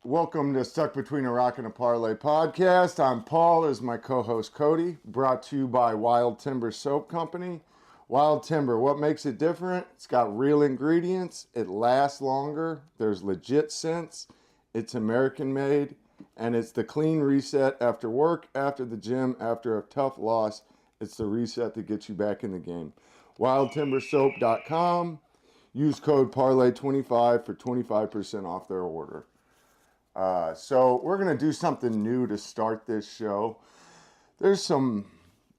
Welcome to Stuck Between a Rock and a Parlay podcast. I'm Paul, is my co-host Cody, brought to you by Wild Timber Soap Company. Wild Timber, what makes it different? It's got real ingredients, it lasts longer, there's legit scents, it's American made, and it's the clean reset after work, after the gym, after a tough loss. It's the reset that gets you back in the game. WildTimberSoap.com. Use code Parlay25 for 25% off their order. So we're going to do something new to start this show. There's some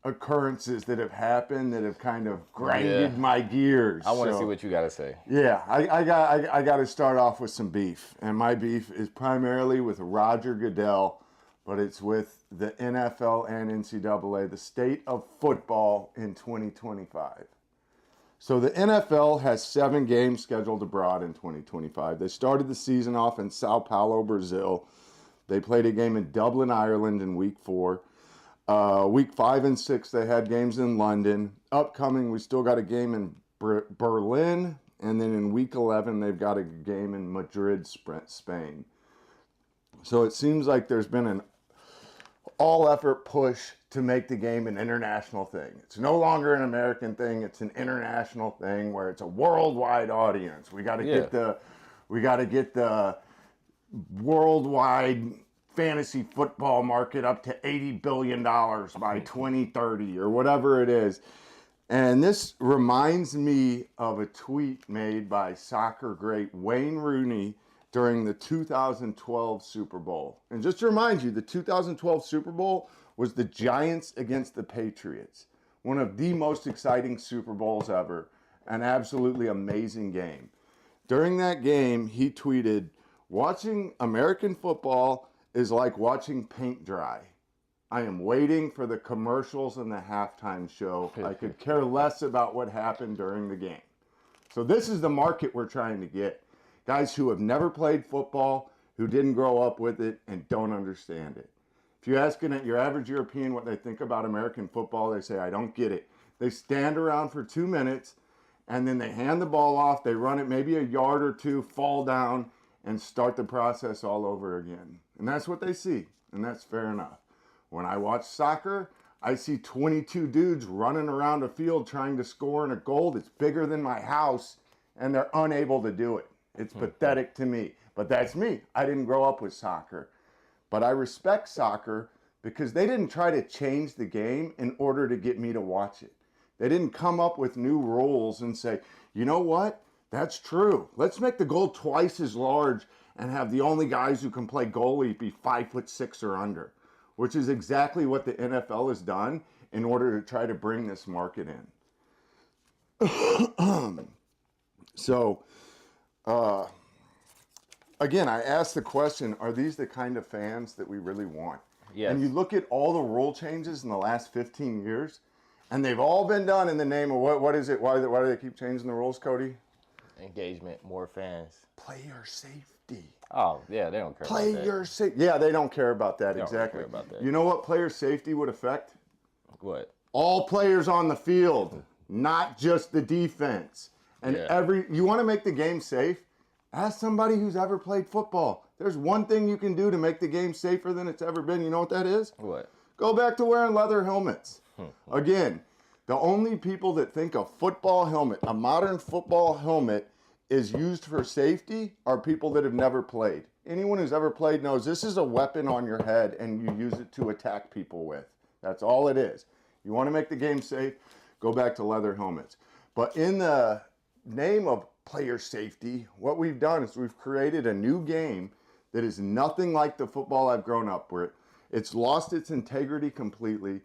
occurrences that have happened that have kind of grinded my gears. I want to see what you got to say. Yeah, I got to start off with some beef. And my beef is primarily with Roger Goodell, but it's with the NFL and NCAA, the state of football in 2025. So the NFL has 7 games scheduled abroad in 2025. They started the season off in Sao Paulo, Brazil. They played a game in Dublin, Ireland in week 4. Week 5 and 6, they had games in London. Upcoming, we still got a game in Berlin. And then in week 11, they've got a game in Madrid, Spain. So it seems like there's been an all-effort push to make the game an international thing. It's no longer an American thing. It's an international thing where it's a worldwide audience. We got to get the worldwide fantasy football market up to $80 billion by 2030 or whatever it is. And this reminds me of a tweet made by soccer great Wayne Rooney during the 2012 Super Bowl. And just to remind you, the 2012 Super Bowl was the Giants against the Patriots. One of the most exciting Super Bowls ever. An absolutely amazing game. During that game, he tweeted, "Watching American football is like watching paint dry. I am waiting for the commercials and the halftime show. I could care less about what happened during the game." So this is the market we're trying to get. Guys who have never played football, who didn't grow up with it, and don't understand it. If you ask your average European what they think about American football, they say, "I don't get it." They stand around for 2 minutes, and then they hand the ball off, they run it maybe a yard or two, fall down, and start the process all over again. And that's what they see, and that's fair enough. When I watch soccer, I see 22 dudes running around a field trying to score in a goal that's bigger than my house, and they're unable to do it. It's pathetic to me, but that's me. I didn't grow up with soccer. But I respect soccer because they didn't try to change the game in order to get me to watch it. They didn't come up with new rules and say, you know what? That's true. Let's make the goal twice as large and have the only guys who can play goalie be 5'6" or under, which is exactly what the NFL has done in order to try to bring this market in. Again, I asked the question, are these the kind of fans that we really want? Yes. And you look at all the rule changes in the last 15 years, and they've all been done in the name of what is it? Why do they keep changing the rules, Cody? Engagement, more fans. Player safety. Oh, yeah, they don't care about that. Player safety. Yeah, they don't care about that, They don't exactly. care about that. You know what player safety would affect? What? All players on the field, not just the defense. And you want to make the game safe? Ask somebody who's ever played football. There's one thing you can do to make the game safer than it's ever been. You know what that is? What? Go back to wearing leather helmets. Again, the only people that think a football helmet, a modern football helmet, is used for safety are people that have never played. Anyone who's ever played knows this is a weapon on your head and you use it to attack people with. That's all it is. You want to make the game safe? Go back to leather helmets. But in the name of player safety, what we've done is we've created a new game that is nothing like the football I've grown up with. It's lost its integrity completely,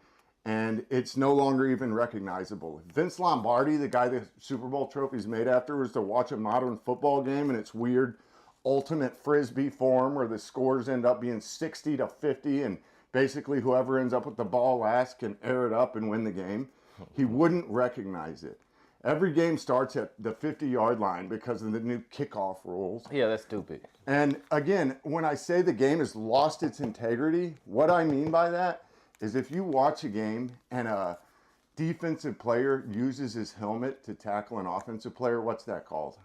and it's no longer even recognizable. Vince Lombardi, the guy the Super Bowl trophy's made after, was to watch a modern football game in its weird ultimate frisbee form where the scores end up being 60-50, and basically whoever ends up with the ball last can air it up and win the game. He wouldn't recognize it. Every game starts at the 50-yard line because of the new kickoff rules. Yeah, that's stupid. And again, when I say the game has lost its integrity, what I mean by that is if you watch a game and a defensive player uses his helmet to tackle an offensive player, what's that called?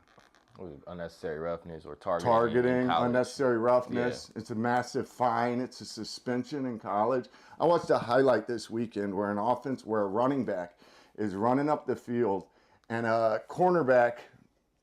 Unnecessary roughness or targeting. Targeting, unnecessary roughness. Yeah. It's a massive fine. It's a suspension in college. I watched a highlight this weekend where a running back is running up the field and a cornerback,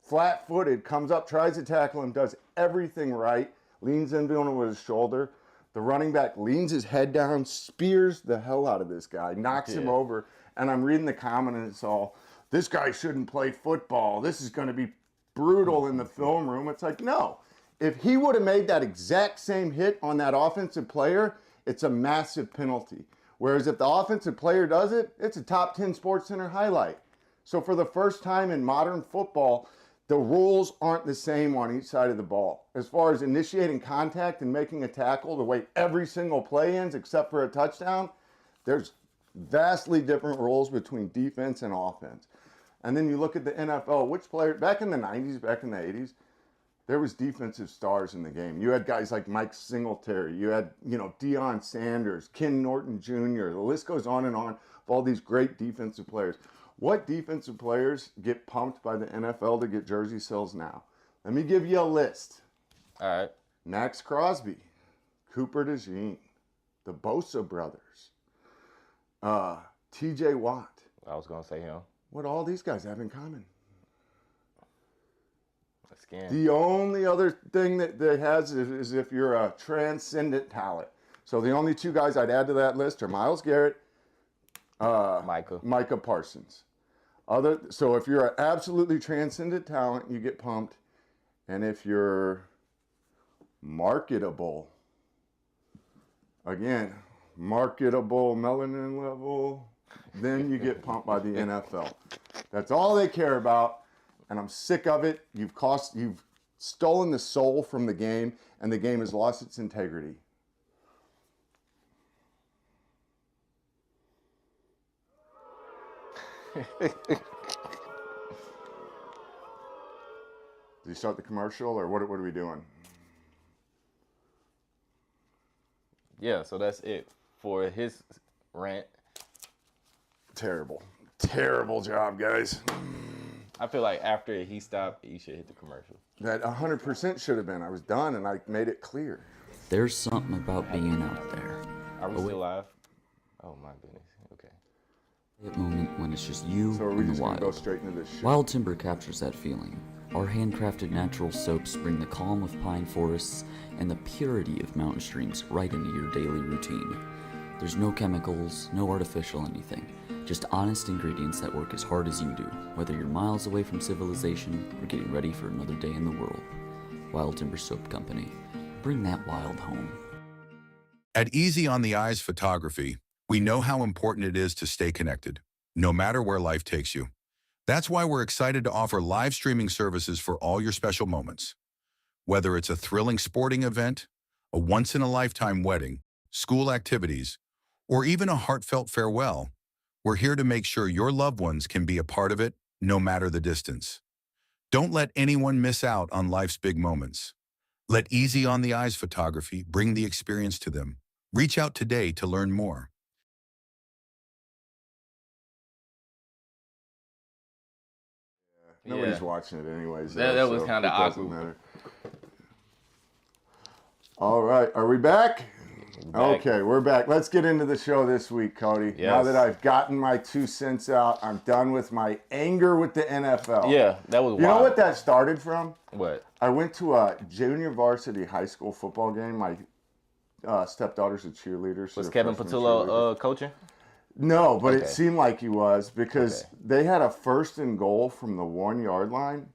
flat-footed, comes up, tries to tackle him, does everything right, leans in on him with his shoulder. The running back leans his head down, spears the hell out of this guy, knocks him over. And I'm reading the comment and it's all, this guy shouldn't play football. This is going to be brutal in the film room. It's like, no. If he would have made that exact same hit on that offensive player, it's a massive penalty. Whereas if the offensive player does it, it's a top 10 SportsCenter highlight. So for the first time in modern football, the rules aren't the same on each side of the ball. As far as initiating contact and making a tackle, the way every single play ends except for a touchdown, there's vastly different rules between defense and offense. And then you look at the NFL, which player, back in the 90s, back in the 80s, there was defensive stars in the game. You had guys like Mike Singletary. You had, Deion Sanders, Ken Norton Jr. The list goes on and on of all these great defensive players. What defensive players get pumped by the NFL to get jersey sales now? Let me give you a list. All right. Max Crosby, Cooper DeJean, the Bosa brothers, TJ Watt. I was going to say him. What all these guys have in common? Skin. The only other thing that they has is if you're a transcendent talent. So the only two guys I'd add to that list are Myles Garrett, Micah Parsons. So if you're an absolutely transcendent talent, you get pumped. And if you're marketable, marketable melanin level, then you get pumped by the NFL. That's all they care about. And I'm sick of it. You've stolen the soul from the game, and the game has lost its integrity. Did you start the commercial, or what are we doing? Yeah, so that's it for his rant. Terrible job, guys. I feel like after he stopped, he should hit the commercial. That 100% should have been. I was done, and I made it clear. There's something about being out there. Are we still live? Oh, my goodness. Okay. That moment when it's just you So are we and just the going to go wild. straight into this shit? Wild Timber captures that feeling. Our handcrafted natural soaps bring the calm of pine forests and the purity of mountain streams right into your daily routine. There's no chemicals, no artificial anything. Just honest ingredients that work as hard as you do, whether you're miles away from civilization or getting ready for another day in the world. Wild Timber Soap Company. Bring that wild home. At Easy on the Eyes Photography, we know how important it is to stay connected, no matter where life takes you. That's why we're excited to offer live streaming services for all your special moments. Whether it's a thrilling sporting event, a once-in-a-lifetime wedding, school activities, or even a heartfelt farewell, we're here to make sure your loved ones can be a part of it, no matter the distance. Don't let anyone miss out on life's big moments. Let Easy on the Eyes Photography bring the experience to them. Reach out today to learn more. Nobody's watching it anyways. That was kind of awkward. Matter. All right, are we back? Okay, we're back. Let's get into the show this week, Cody. Yes. Now that I've gotten my 2 cents out, I'm done with my anger with the NFL. Yeah, that was wild. You know what that started from? What? I went to a junior varsity high school football game. My stepdaughter's a cheerleader. Was Kevin Patullo coaching? No, but Okay. it seemed like he was because they had a 1st and goal from the 1-yard line.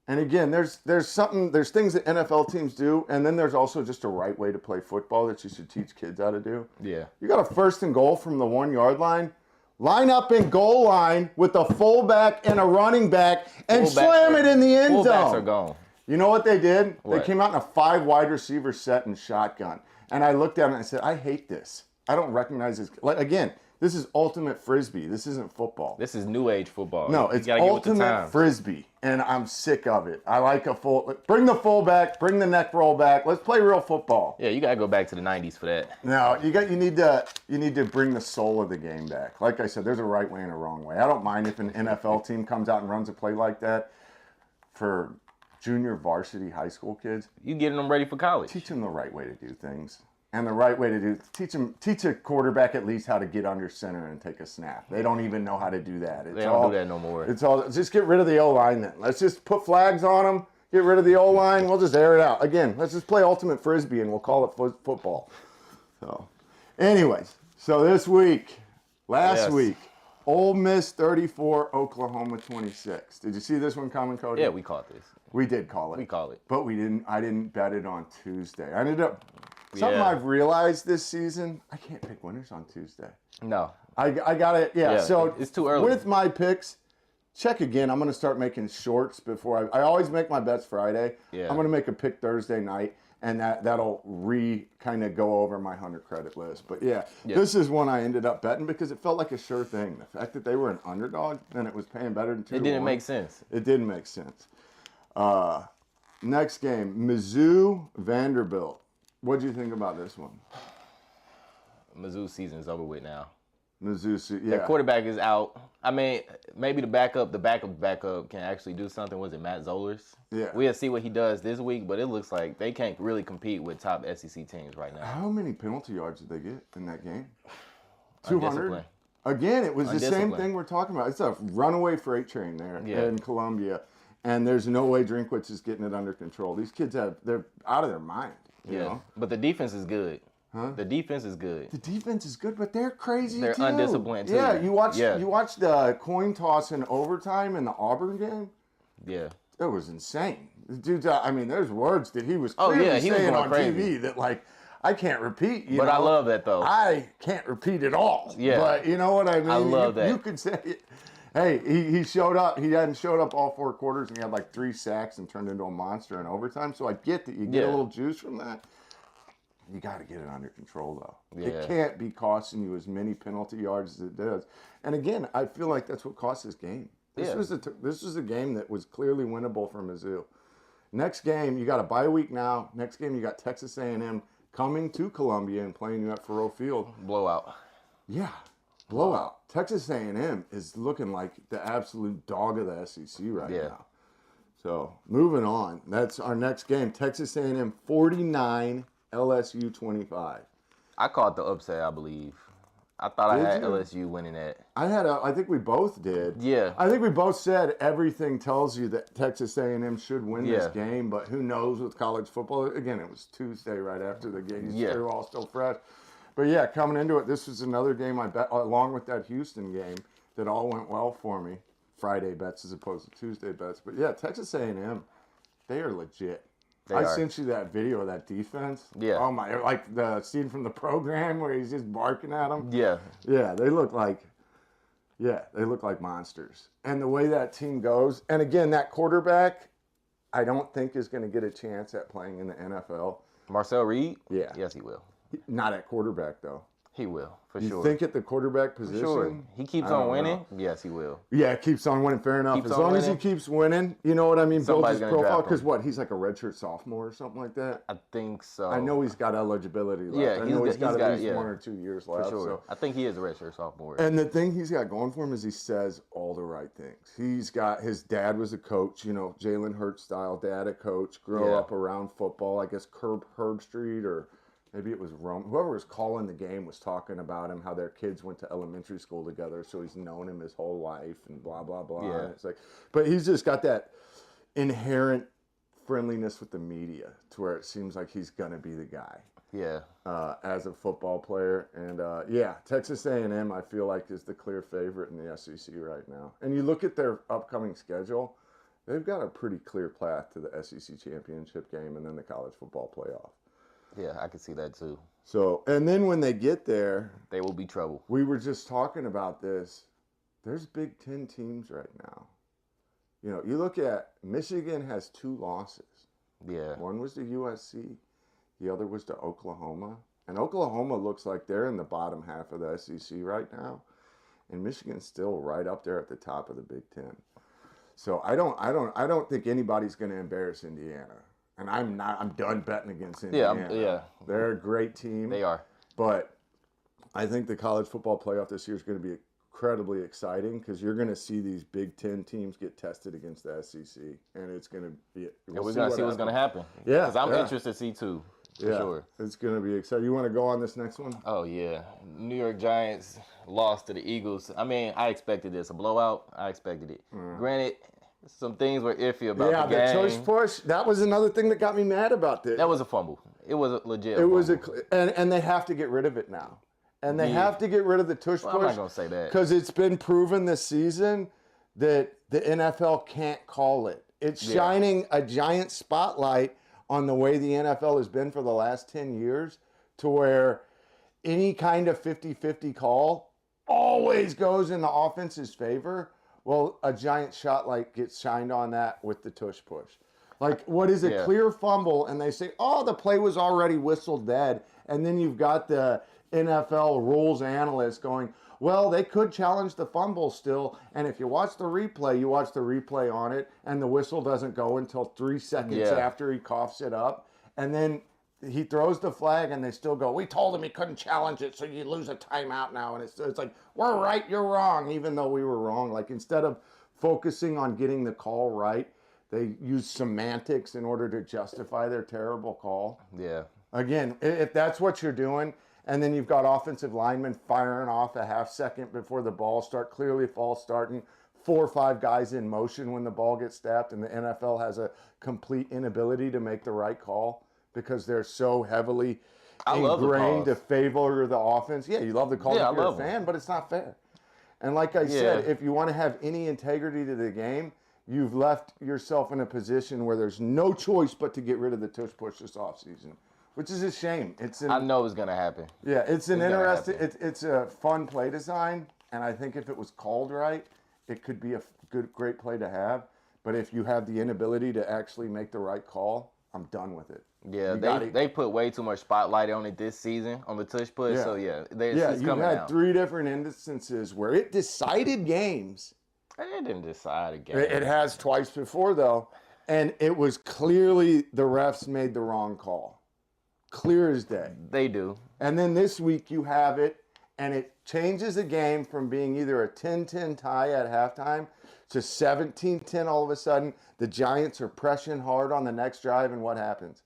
And again, there's things that NFL teams do, and then there's also just a right way to play football that you should teach kids how to do. Yeah. You got a 1st and goal from the 1-yard line. Line up in goal line with a fullback and a running back and slam it in the end zone. Fullbacks are gone. You know what they did? What? They came out in a 5 wide receiver set and shotgun. And I looked at it and I said, I hate this. I don't recognize this. Like, again, this is ultimate frisbee. This isn't football. This is new age football. No, You it's gotta get with the ultimate times. frisbee, and I'm sick of it. I like bring the fullback, bring the neck roll back. Let's play real football. Yeah, you gotta go back to the '90s for that. No, you need to bring the soul of the game back. Like I said, there's a right way and a wrong way. I don't mind if an NFL team comes out and runs a play like that for junior varsity high school kids, You getting them ready for college. teach them the right way to do things. And the right way to teach a quarterback at least how to get under center and take a snap. They don't even know how to do that. They don't do that no more. It's all, just get rid of the O-line then. Let's just put flags on them, get rid of the O-line, we'll just air it out. Again, let's just play ultimate frisbee and we'll call it football. So, anyways, so this week, last Yes. week, Ole Miss 34, Oklahoma 26. Did you see this one coming, Cody? Yeah, we caught this. We did call it. We call it. But I didn't bet it on Tuesday. I ended up, something Yeah. I've realized this season, I can't pick winners on Tuesday. No. I got it. Yeah, Yeah, so it's too early. With my picks, check again. I'm going to start making shorts before I always make my bets Friday. Yeah. I'm going to make a pick Thursday night, and that'll kind of go over my 100 credit list. But yeah, this is one I ended up betting because it felt like a sure thing. The fact that they were an underdog and it was paying better than 2 It to didn't 1. make sense. It didn't make sense. Next game, Mizzou Vanderbilt. What do you think about this one? Mizzou's season is over with now. Mizzou, yeah. Their quarterback is out. I mean, maybe the backup can actually do something. Was it Matt Zollers? Yeah. We'll see what he does this week, but it looks like they can't really compete with top SEC teams right now. How many penalty yards did they get in that game? 200? Undisciplined. Again, it was the same Undisciplined. thing we're talking about. It's a runaway freight train there Yeah. in Columbia, and there's no way Drinkwitz is getting it under control. These kids they're out of their mind. You know? But the defense is good. The defense is good. The defense is good, but they're crazy They're too. undisciplined, too. Yeah, you watched Yeah. the coin toss in overtime in the Auburn game. Yeah. It was insane. The dude, I mean, there's words that he was Oh, clearly yeah, he was saying going on crazy. TV that like I can't repeat. But I love that, though. I can't repeat it all. Yeah. But you know what I mean? I love that. You could say it. Hey, he showed up. He hadn't showed up all 4 quarters, and he had like 3 sacks and turned into a monster in overtime. So I get that you get a Yeah. little juice from that. You got to get it under control, though. Yeah. It can't be costing you as many penalty yards as it does. And again, I feel like that's what cost this game. This Yeah. was a game that was clearly winnable for Mizzou. Next game, you got a bye week now. Next game, you got Texas A&M coming to Columbia and playing you at Faurot Field. Blowout. Yeah, blowout. Texas A&M is looking like the absolute dog of the SEC right Yeah. now. So moving on, that's our next game. Texas A&M 49, LSU 25. I caught the upset, I believe. I thought I Did had you? LSU winning that. I think we both did. Yeah. I think we both said everything tells you that Texas A&M should win this Yeah. game, but who knows with college football? Again, it was Tuesday right after the game. Yeah. They were all still fresh. But yeah, coming into it, this was another game I bet, along with that Houston game, that all went well for me. Friday bets as opposed to Tuesday bets. But yeah, Texas A&M, they are legit. I are. sent you that video of that defense. Yeah. Oh my, like the scene from the program where he's just barking at them. Yeah. Yeah, they look like monsters. And the way that team goes, and again, that quarterback, I don't think is going to get a chance at playing in the NFL. Marcel Reed? Yeah. Yes, he will. Not at quarterback, though. He will, for You sure. think at the quarterback position? Sure. He keeps I don't on winning? know. Yes, he will. Yeah, keeps on winning. Fair enough. Keeps As on long as he winning. keeps winning, you know what I mean? Build Somebody's his gonna profile. draft him. Because what? He's like a redshirt sophomore or something like that? I think so. I know he's got eligibility left. Yeah, I know he's got he's at got- least yeah. 1 or 2 years left. For sure. So. I think he is a redshirt sophomore. And the thing he's got going for him is he says all the right things. He's got, his dad was a coach, you know, Jalen Hurts style dad, a coach, grow Yeah. up around football. I guess Herb Street or maybe it was Rome. Whoever was calling the game was talking about him, how their kids went to elementary school together, so he's known him his whole life and blah, blah, blah. Yeah. And it's like, but he's just got that inherent friendliness with the media to where it seems like he's going to be the guy. yeah. As a football player. And yeah, Texas A&M, I feel like, is the clear favorite in the SEC right now. And you look at their upcoming schedule, they've got a pretty clear path to the SEC championship game and then the college football playoff. Yeah, I can see that too. So, and then when they get there, They will be trouble. we were just talking about this. There's Big Ten teams right now. You know, you look at Michigan has 2 losses. Yeah. One was to USC, the other was to Oklahoma. And Oklahoma looks like they're in the bottom half of the SEC right now. And Michigan's still right up there at the top of the Big Ten. So I don't think anybody's going to embarrass Indiana. And I'm done betting against Yeah, Indiana. yeah. They're a great team. They are. But I think the college football playoff this year is going to be incredibly exciting because you're going to see these Big Ten teams get tested against the SEC, and it's going to be. And we're going to see what's going to happen. Yeah, Because I'm yeah. interested to see, too, for Yeah, sure. it's going to be exciting. You want to go on this next one? Oh, yeah. New York Giants lost to the Eagles. I mean, I expected this. A blowout, I expected it. Granted, some things were iffy about Yeah, the the game. tush push. That was another thing that got me mad about this. That was a fumble. It was a legit It was fumble. and they have to get rid of it now. And they have to get rid of the tush Well, I'm push. not gonna say that. Because it's been proven this season that the NFL can't call it. It's shining a giant spotlight on the way the NFL has been for the last 10 years to where any kind of 50-50 call always goes in the offense's favor. Well, a giant shot like gets shined on that with the tush push. Like, what is a Yeah. clear fumble, and they say, oh, the play was already whistled dead. And then you've got the NFL rules analyst going, well, they could challenge the fumble still. And if you watch the replay on it, and the whistle doesn't go until 3 seconds Yeah. after he coughs it up. And then he throws the flag, and they still go, we told him he couldn't challenge it, so you lose a timeout now. And it's like, we're right, you're wrong, even though we were wrong. Like, instead of focusing on getting the call right, they use semantics in order to justify their terrible call. Yeah. Again, if that's what you're doing, and then you've got offensive linemen firing off a half second before the ball start, clearly false starting, 4 or 5 guys in motion when the ball gets snapped, and the NFL has a complete inability to make the right call because they're so heavily I love the ingrained to calls. favor the offense. Yeah, you love the call Yeah, if I you're a love 'em. fan, but it's not fair. And like I said, Yeah. if you want to have any integrity to the game, you've left yourself in a position where there's no choice but to get rid of the tush push this offseason, which is a shame. I know it's going to happen. Yeah, it's an It's gonna interesting, happen. it's a fun play design, and I think if it was called right, it could be a great play to have. But if you have the inability to actually make the right call, I'm done with it. Yeah, You gotta- they put way too much spotlight on it this season, on the tush push. Yeah. So, yeah, Yeah, it's you've coming had out. 3 different instances where it decided games. It didn't decide a game. It has twice before, though, and it was clearly the refs made the wrong call. Clear as day. They do. And then this week you have it, and it changes the game from being either a 10-10 tie at halftime to 17-10 all of a sudden. The Giants are pressing hard on the next drive, and what happens?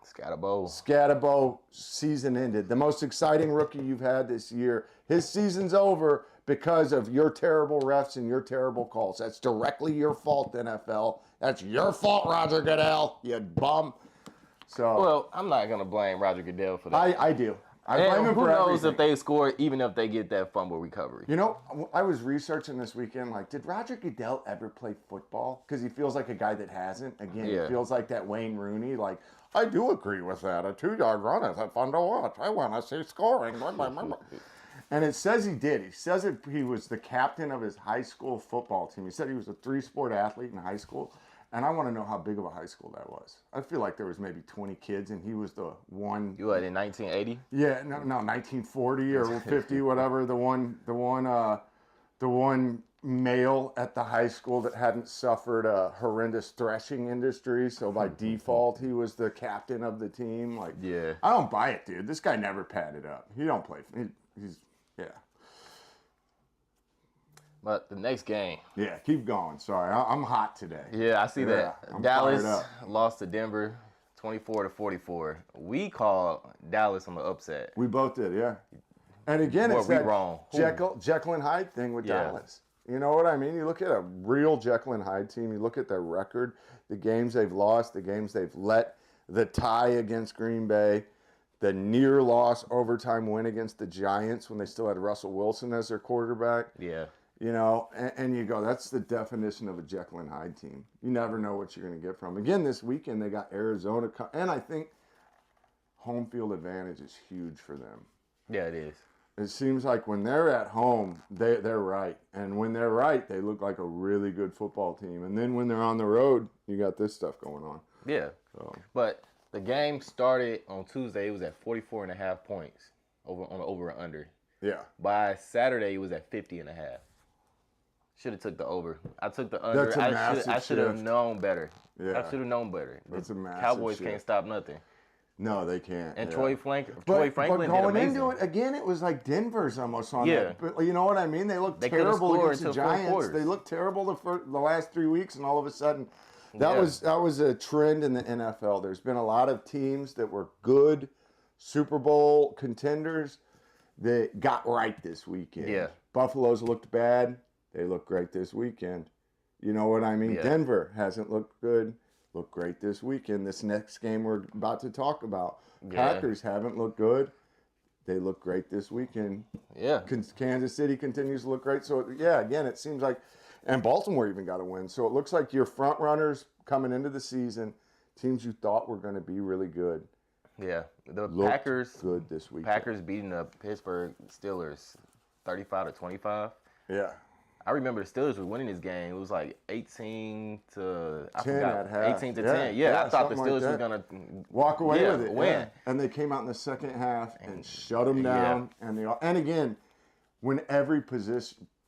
Scatterbo. Scatterbo, season ended. The most exciting rookie you've had this year. His season's over because of your terrible refs and your terrible calls. That's directly your fault, NFL. That's your fault, Roger Goodell, you bum. So Well, I'm not going to blame Roger Goodell for that. I do. I And blame him who for knows everything. if they score, even if they get that fumble recovery. You know, I was researching this weekend, like, did Roger Goodell ever play football? Because he feels like a guy that hasn't. Again, Yeah. he feels like that Wayne Rooney, like, I do agree with that. A 2-yard run is fun to watch. I want to see scoring. And it says he did. He says that he was the captain of his high school football team. He said he was a 3-sport athlete in high school. And I want to know how big of a high school that was. I feel like there was maybe 20 kids, and he was the one. You what, in 1980? Yeah, no, 1940 or 50, whatever. The one male at the high school that hadn't suffered a horrendous threshing industry, so by default he was the captain of the team. Like, Yeah. I don't buy it, dude. This guy never padded up. He don't play. He's yeah. But the next game. Yeah, keep going. Sorry, I'm hot today. Yeah, I see that. I'm Dallas fired lost to Denver 24-44. We call Dallas on the upset. We both did, yeah. And again, Boy, it's we that wrong. Who? Jekyll and Hyde thing with Yeah. Dallas. You know what I mean? You look at a real Jekyll and Hyde team. You look at their record, the games they've lost, the games they've let, the tie against Green Bay, the near loss overtime win against the Giants when they still had Russell Wilson as their quarterback. Yeah. You know, and you go, that's the definition of a Jekyll and Hyde team. You never know what you're going to get from. Again, this weekend they got Arizona, and I think home field advantage is huge for them. Yeah, it is. It seems like when they're at home, they're right. And when they're right, they look like a really good football team. And then when they're on the road, you got this stuff going on. Yeah. So, But the game started on Tuesday. It was at 44.5 points on the over and under. yeah. By Saturday, it was at 50.5. Should have took the over. I took the under. That's a massive I should have shift. known better. Yeah. I should have known better. That's The a massive Cowboys shift. can't stop nothing. No, they can't. And yeah. Troy Franklin but did going amazing. into it again, it was like Denver's almost on Yeah. that. But you know what I mean? They looked They couldn't terrible score against the until fourth Giants. quarters. They looked terrible the last 3 weeks, and all of a sudden, that Yeah. was a trend in the NFL. There's been a lot of teams that were good Super Bowl contenders that got right this weekend. Yeah. Buffalo's looked bad. They look great this weekend. You know what I mean? Yeah. Denver hasn't looked good. Looked great this weekend. This next game we're about to talk about. Yeah. Packers haven't looked good. They look great this weekend. Yeah. Kansas City continues to look great. So, yeah, again, it seems like, and Baltimore even got a win. So it looks like your front runners coming into the season, teams you thought were going to be really good, Yeah. The looked Packers good this weekend. Packers beating the Pittsburgh Steelers 35-25. Yeah. I remember the Steelers were winning this game. It was like 18 to 10 at half. 18 to Yeah, 10. Yeah, yeah, I thought the something like Steelers that. were gonna Walk away yeah, with it. win. Yeah. And they came out in the second half and shut them down. And again, when every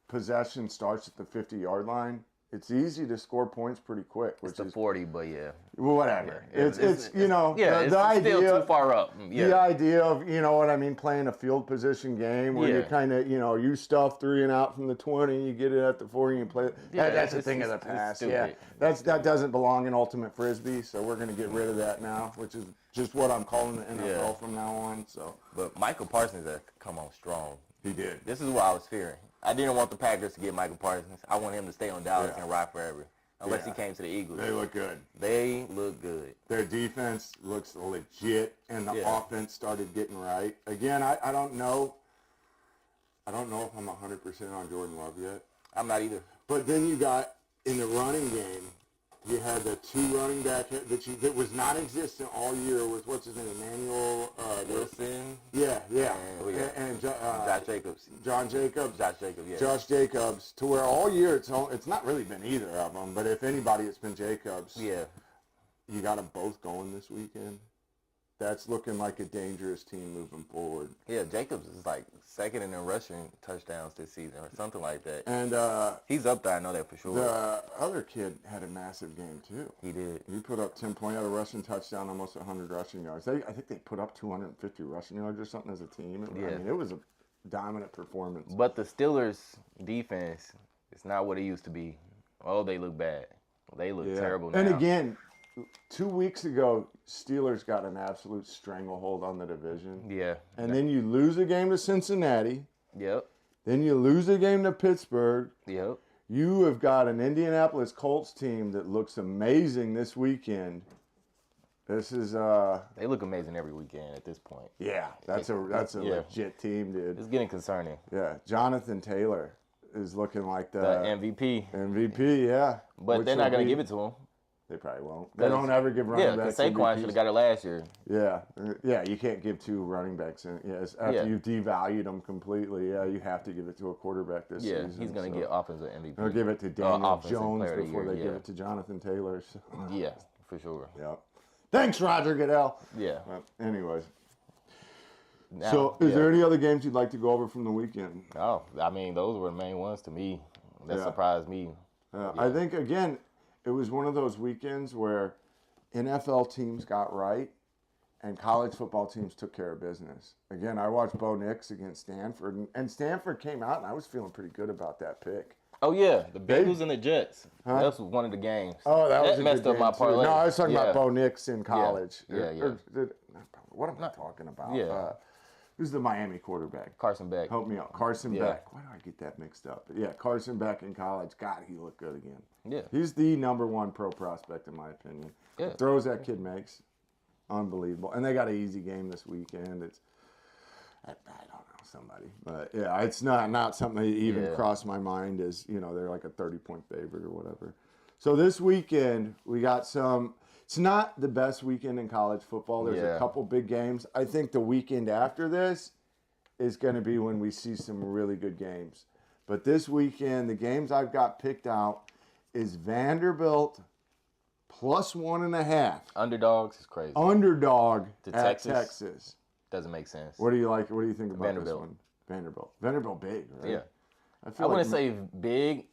possession starts at the 50-yard line, it's easy to score points pretty quick, which It's the is 40, but yeah. whatever. Yeah, It's you know, yeah, the it's idea still too far up. Yeah. The idea of, you know what I mean, playing a field position game where you Yeah. kind of, you know, you stuff 3 and out from the 20, you get it at the 40, you play it. Yeah, That's a it's- thing of the it's past. stupid. Yeah, that doesn't belong in Ultimate Frisbee, so we're going to get rid of that now, which is just what I'm calling the NFL Yeah. from now on. So But Michael Parsons has come on strong. he did. This is what I was fearing. I didn't want the Packers to get Michael Parsons. I want him to stay on Dallas Yeah. and ride forever. Unless Yeah. he came to the Eagles. They look good. They look good. Their defense looks legit, and the Yeah. offense started getting right. Again, I don't know. I don't know if I'm 100% on Jordan Love yet. I'm not either. But then you got in the running game, you had the 2 running back that was non-existent all year with what's his name, Emmanuel Wilson. Yeah. And Josh Jacobs. John Jacobs, Josh Jacobs, yeah. Josh Jacobs. To where all year it's not really been either of them, but if anybody, it's been Jacobs. Yeah. You got them both going this weekend. That's looking like a dangerous team moving forward. Yeah, Jacobs is like second in the rushing touchdowns this season or something like that. And He's up there, I know that for sure. the other kid had a massive game too. He did. He put up 10 points, had a rushing touchdown, almost 100 rushing yards. I think they put up 250 rushing yards or something as a team. I Yeah. mean, it was a dominant performance. But the Steelers' defense is not what it used to be. Oh, they look bad. They look terrible now. And again, 2 weeks ago, Steelers got an absolute stranglehold on the division. Yeah. And then you lose a game to Cincinnati. Yep. Then you lose a game to Pittsburgh. Yep. You have got an Indianapolis Colts team that looks amazing this weekend. This is They look amazing every weekend at this point. yeah, that's a Yeah. legit team, dude. It's getting concerning. Yeah, Jonathan Taylor is looking like the The MVP. MVP, yeah. But Which they're will not going be- to give it to him. They probably won't. They don't ever give running Yeah, because backs Saquon should have got it last year. Yeah, you can't give 2 running backs. Yes, after Yeah. you've devalued them completely, yeah, you have to give it to a quarterback this Yeah, season. he's going to so. get offensive MVP. They'll give it to Daniel Offensive Jones Player of the before Year, they give yeah. it to Jonathan Taylor. So. Yeah, for sure. Yep. Thanks, Roger Goodell. Yeah. Anyways, Now, so is yeah. there any other games you'd like to go over from the weekend? Oh, I mean, those were the main ones to me. That Yeah. surprised me. I think, again, it was one of those weekends where NFL teams got right and college football teams took care of business. Again, I watched Bo Nix against Stanford, and Stanford came out, and I was feeling pretty good about that pick. Oh, yeah, the Bengals and the Jets. That was one of the games. Oh, that was a messed good up my game, too. parlay. No, I was talking Yeah. about Bo Nix in college. Yeah, yeah. What am I talking about? Yeah. Who's the Miami quarterback? Carson Beck. Help me out. Carson Yeah. Beck. Why do I get that mixed up? But yeah, Carson Beck in college. God, he looked good again. Yeah. He's the #1 pro prospect in my opinion. Yeah. The throws that kid makes, unbelievable. And they got an easy game this weekend. I don't know somebody, but yeah, it's not something that even Yeah. crossed my mind as they're like a 30-point favorite or whatever. So this weekend we got some. It's not the best weekend in college football. There's Yeah. a couple big games. I think the weekend after this is going to be when we see some really good games. But this weekend, the games I've got picked out is Vanderbilt +1.5 Underdogs is crazy. underdog To at Texas? Texas. Doesn't make sense. What do you like? What do you think about Vanderbilt. this one? Vanderbilt big, right? Yeah. I I feel wouldn't like say big.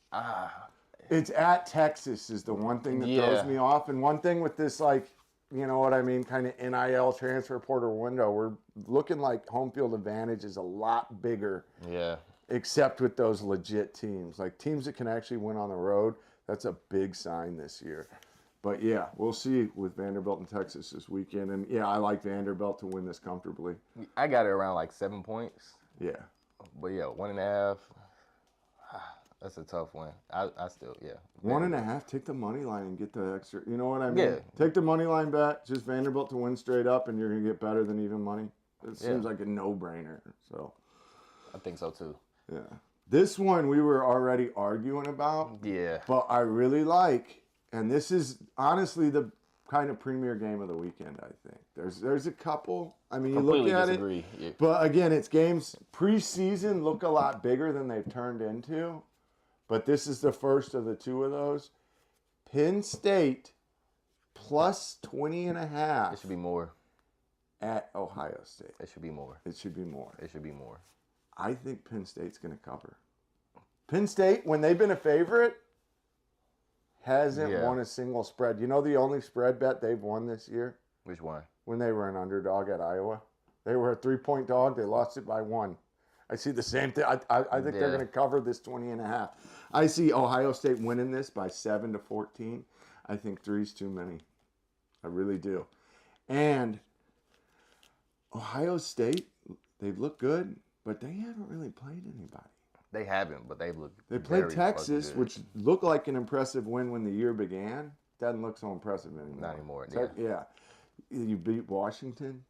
it's at Texas is the one thing that Yeah. throws me off. And one thing with this, like, you know what I mean, kind of NIL transfer portal window, we're looking like home field advantage is a lot bigger, Yeah. except with those legit teams. Like teams that can actually win on the road, that's a big sign this year. But yeah, we'll see with Vanderbilt and Texas this weekend. And yeah, I like Vanderbilt to win this comfortably. I got it around like 7 points. Yeah. But yeah, 1.5. That's a tough one. I still, yeah. 1.5, take the money line and get the extra. You know what I mean? Yeah. Take the money line bet, just Vanderbilt to win straight up, and you're going to get better than even money. It seems like a no-brainer. So, I think so too. yeah. This one we were already arguing about, Yeah. but I really like, and this is honestly the kind of premier game of the weekend, I think. There's a couple. I mean, you Completely look at disagree. it, Yeah. but again, it's games preseason look a lot bigger than they've turned into. But this is the first of the two of those. Penn State plus 20.5 It should be more. at Ohio State. It should be more. It should be more. It should be more. I think Penn State's going to cover. Penn State, when they've been a favorite, hasn't Yeah. won a single spread. You know the only spread bet they've won this year? Which one? When they were an underdog at Iowa. They were a 3-point dog. They lost it by 1. I see the same thing. I think they're Yeah. going to cover this 20.5. I see Ohio State winning this by 7 to 14. I think 3's too many. I really do. And Ohio State, they've looked good, but they haven't really played anybody. They haven't, but they look. They played very Texas, fucking good. which looked like an impressive win when the year began. Doesn't look so impressive anymore. Not anymore, Yeah. You beat Washington.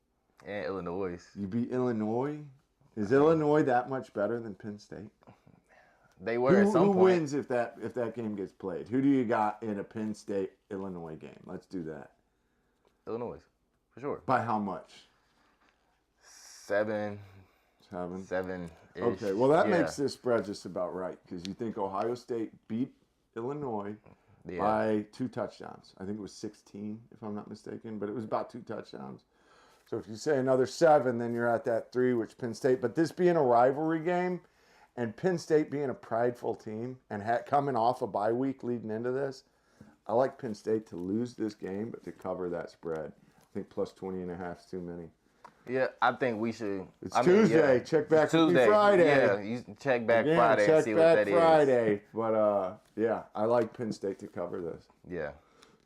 And Illinois. You beat Illinois. Is Illinois that much better than Penn State? They were at some Who point. wins if that game gets played? Who do you got in a Penn State Illinois game? Let's do that. Illinois, for sure. By how much? 7. 7. 7-ish. Okay, well that Yeah. makes this spread just about right because you think Ohio State beat Illinois Yeah. by 2 touchdowns. I think it was 16 if I'm not mistaken, but it was about 2 touchdowns. So if you say another 7, then you're at that 3, which Penn State. But this being a rivalry game, and Penn State being a prideful team and coming off a bye week leading into this, I like Penn State to lose this game, but to cover that spread. I think plus 20.5 is too many. Yeah, I think we should. It's I mean, Tuesday. yeah. Check back It's with me Tuesday. Friday. Yeah, you check back Again, Friday check and see what back that is. Friday. But yeah, I like Penn State to cover this. Yeah.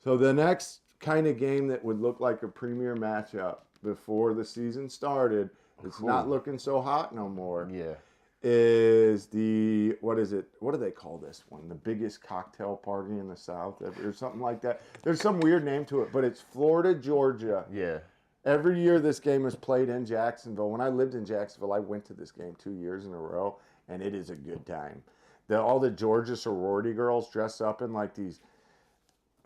So the next kind of game that would look like a premier matchup before the season started, it's not looking so hot no more, Yeah. is the, what is it? What do they call this one? The biggest cocktail party in the South or something like that. There's some weird name to it, but it's Florida, Georgia. Yeah. Every year this game is played in Jacksonville. When I lived in Jacksonville, I went to this game 2 years in a row, and it is a good time. All the Georgia sorority girls dress up in like these,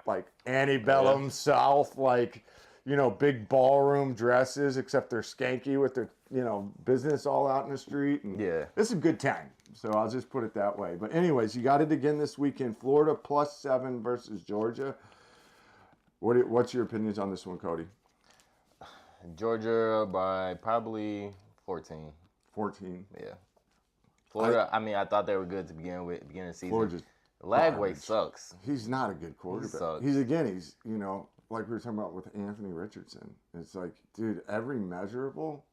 like antebellum South, like, you know, big ballroom dresses, except they're skanky with their, you know, business all out in the street. And Yeah. it's a good time. So I'll just put it that way. But anyways, you got it again this weekend. Florida plus 7 versus Georgia. What's your opinions on this one, Cody? Georgia by probably 14. 14. Yeah. Florida, I mean, I thought they were good to begin with, beginning of the season. Florida's Lagway garbage. sucks. He's not a good quarterback. sucks. He's you know, like we were talking about with Anthony Richardson. It's like, dude, every measurable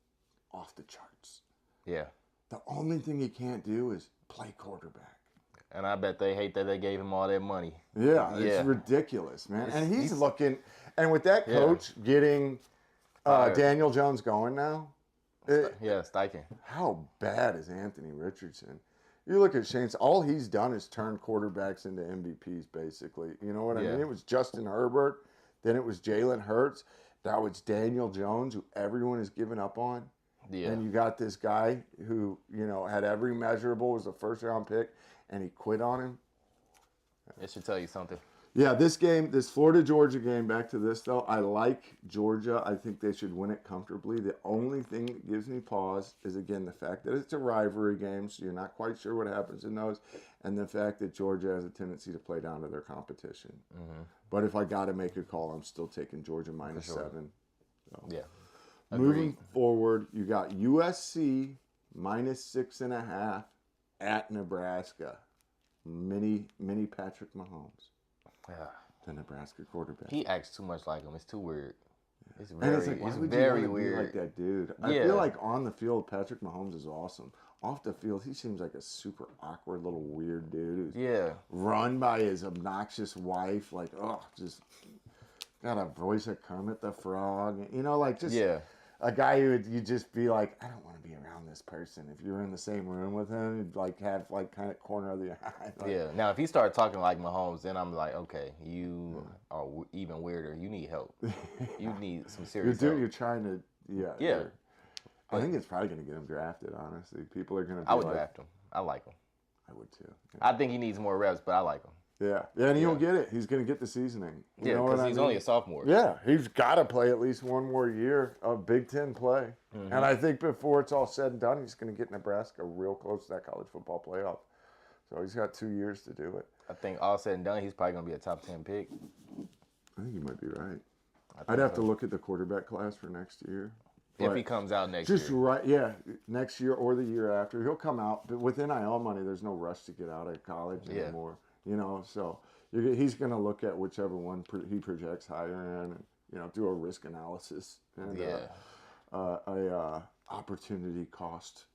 off the charts. Yeah. The only thing he can't do is play quarterback. And I bet they hate that they gave him all that money. Yeah, Yeah. it's ridiculous, man. And he's looking, and with that coach getting Fired. Daniel Jones going now, Yeah, Steichen. how bad is Anthony Richardson? You look at Shane, all he's done is turn quarterbacks into MVPs, basically. You know what I Yeah. mean? It was Justin Herbert, then it was Jalen Hurts, now it's Daniel Jones, who everyone has given up on. Yeah. And you got this guy who, you know, had every measurable, was a first-round pick, and he quit on him. It should tell you something. Yeah, this Florida-Georgia game, back to this, though, I like Georgia. I think they should win it comfortably. The only thing that gives me pause is, again, the fact that it's a rivalry game, so you're not quite sure what happens in those, and the fact that Georgia has a tendency to play down to their competition. Mm-hmm. But if I got to make a call, I'm still taking Georgia minus 7. Yeah. Moving forward, you got USC minus 6.5 at Nebraska. Mini Patrick Mahomes, Yeah. the Nebraska quarterback. He acts too much like him. It's too weird. It's And very, it's like, why it's would very you want to be weird. like that dude? I Yeah. feel like on the field, Patrick Mahomes is awesome. Off the field, he seems like a super awkward little weird dude who's Yeah, run by his obnoxious wife. Like, oh, just got a voice of Kermit the Frog. You know, like just yeah, a guy who would you just be like, I don't want to be around this person. If you were in the same room with him, you'd like have like kind of corner of the eye. Like, yeah. Now, if he started talking like Mahomes, then I'm like, okay, you are even weirder. You need help. You need some serious help. You're trying to, yeah. Yeah. I think it's probably going to get him drafted, honestly. People are going to be I would like, draft him. I like him. I would too. I think he needs more reps, but I like him. Yeah. Yeah, and he'll get it. He's going to get the seasoning. You Yeah, know because what I he's mean? only a sophomore. Yeah, he's got to play at least one more year of Big Ten play. Mm-hmm. And I think before it's all said and done, he's going to get Nebraska real close to that college football playoff. So he's got 2 years to do it. I think all said and done, he's probably going to be a top 10 pick. I think you might be right. I think I'd have so. to look at the quarterback class for next year. If But he comes out next just year. right, yeah, next year or the year after. He'll come out, but with NIL money, there's no rush to get out of college Yeah. anymore. You know, so he's going to look at whichever one he projects higher in, and do a risk analysis and a opportunity cost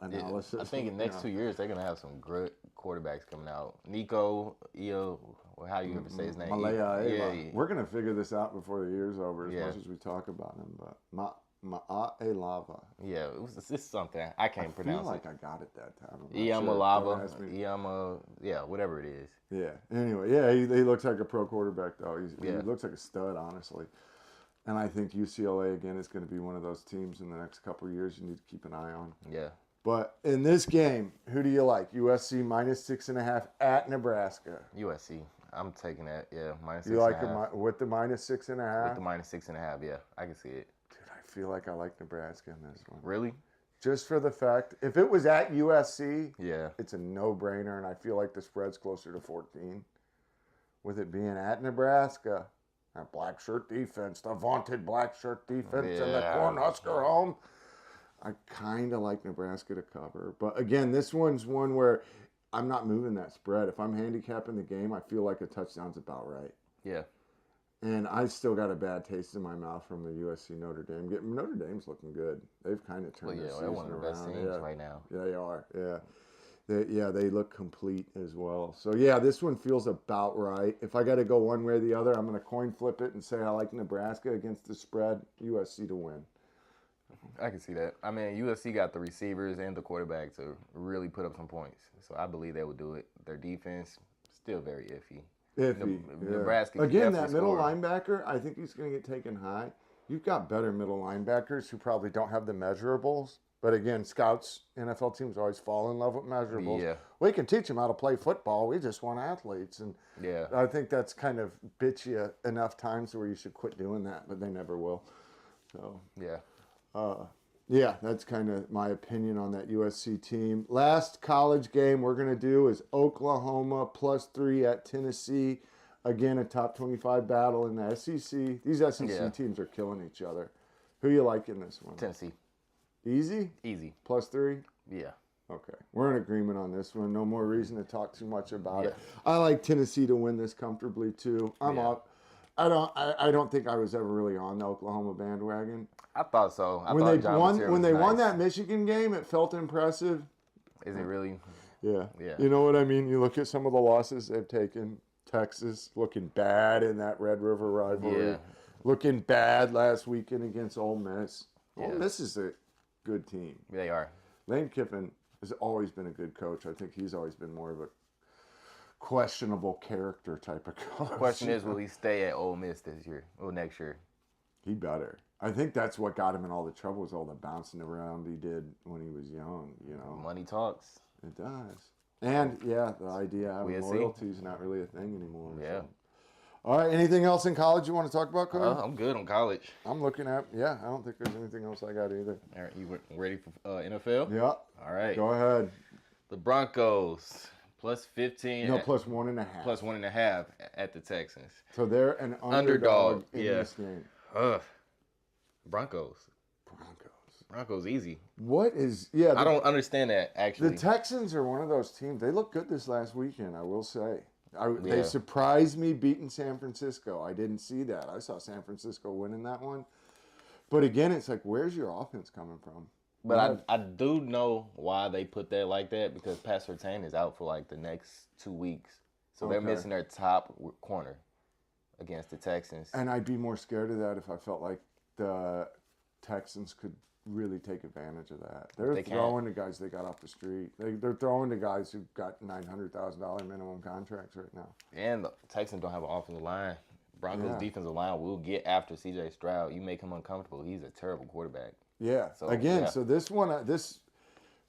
analysis. I think in the next 2 years, they're going to have some great quarterbacks coming out. Nico, Io, or how you ever say his name. Malaya Ava. Yeah. We're going to figure this out before the year's over as Yeah. much as we talk about him. But Ma'alava. Yeah, it's something. I can't I feel pronounce like it. I got it that time. I'm not sure. Don't Iyama ask me. Iyama, yeah, whatever it is. Yeah. Anyway, yeah, he looks like a pro quarterback though. He Yeah. looks like a stud, honestly. And I think UCLA again is going to be one of those teams in the next couple of years you need to keep an eye on. Yeah. But in this game, who do you like? USC -6.5 at Nebraska. USC. I'm taking that. Yeah, -6.5. You like with the -6.5? with the -6.5. Yeah, I can see it. Dude, I feel like I like Nebraska in this one. Really? Just for the fact, if it was at USC, Yeah. it's a no-brainer, and I feel like the spread's closer to 14. With it being at Nebraska, that black shirt defense, the vaunted black shirt defense in the Yeah. Cornhusker home, I kind of like Nebraska to cover. But again, this one's one where I'm not moving that spread. If I'm handicapping the game, I feel like a touchdown's about right. Yeah. And I still got a bad taste in my mouth from the USC Notre Dame. Notre Dame's looking good. They've kind of Well, turned yeah, their they're season one of the best around. teams Yeah. right now. Yeah, they are. Yeah. They look complete as well. So, yeah, this one feels about right. If I got to go one way or the other, I'm going to coin flip it and say I like Nebraska against the spread, USC to win. I can see that. I mean, USC got the receivers and the quarterback to really put up some points. So I believe they would do it. Their defense, still very iffy. Iffy. Nebraska can Again, that definitely middle score. linebacker, I think he's going to get taken high. You've got better middle linebackers who probably don't have the measurables. But again, scouts, NFL teams always fall in love with measurables. Yeah. We can teach them how to play football. We just want athletes. And Yeah. I think that's kind of bit you enough times where you should quit doing that, but they never will. So, Yeah. yeah, that's kind of my opinion on that USC team. Last college game we're going to do is Oklahoma +3 at Tennessee. Again, a top 25 battle in the SEC. These SEC Yeah. teams are killing each other. Who you like in this one? Tennessee. Easy? Easy. +3? Yeah. Okay. We're in agreement on this one. No more reason to talk too much about it. Yeah. I like Tennessee to win this comfortably too. I'm Yeah. up. I don't think I was ever really on the Oklahoma bandwagon. I thought so. I When thought they John won Mateer when was they won nice. that Michigan game, it felt impressive. Is it really? Yeah. Yeah. You know what I mean? You look at some of the losses they've taken. Texas looking bad in that Red River rivalry. Yeah. Looking bad last weekend against Ole Miss. Ole Yeah. Miss is a good team. They are. Lane Kiffin has always been a good coach. I think he's always been more of a questionable character type of coach. Question is, will he stay at Ole Miss this year or next year? He better. I think that's what got him in all the trouble was all the bouncing around he did when he was young, you know. Money talks. It does. And, yeah, the idea of We'll see. loyalty is not really a thing anymore. Yeah. So. All right, anything else in college you want to talk about, Cody? I'm good on college. I'm looking at, I don't think there's anything else I got either. All right, you ready for NFL? Yeah, All right. go ahead. The Broncos +15. No, plus 1.5. +1.5 at the Texans. So they're an underdog in yeah. this game. Broncos. Broncos easy. What is, I don't understand that actually. The Texans are one of those teams. They look good this last weekend, I will say. They Yeah. surprised me beating San Francisco. I didn't see that. I saw San Francisco winning that one. But again, it's like, where's your offense coming from? But I do know why they put that like that, because Pat Surtain is out for like the next 2 weeks. So they're Okay. missing their top corner against the Texans. And I'd be more scared of that if I felt like the Texans could really take advantage of that. They're They can't. throwing to guys they got off the street. They're throwing to guys who've got $900,000 minimum contracts right now. And the Texans don't have an offensive line. Broncos' Yeah. defensive line will get after C.J. Stroud. You make him uncomfortable. He's a terrible quarterback. Yeah. So, Again, yeah. so this one, this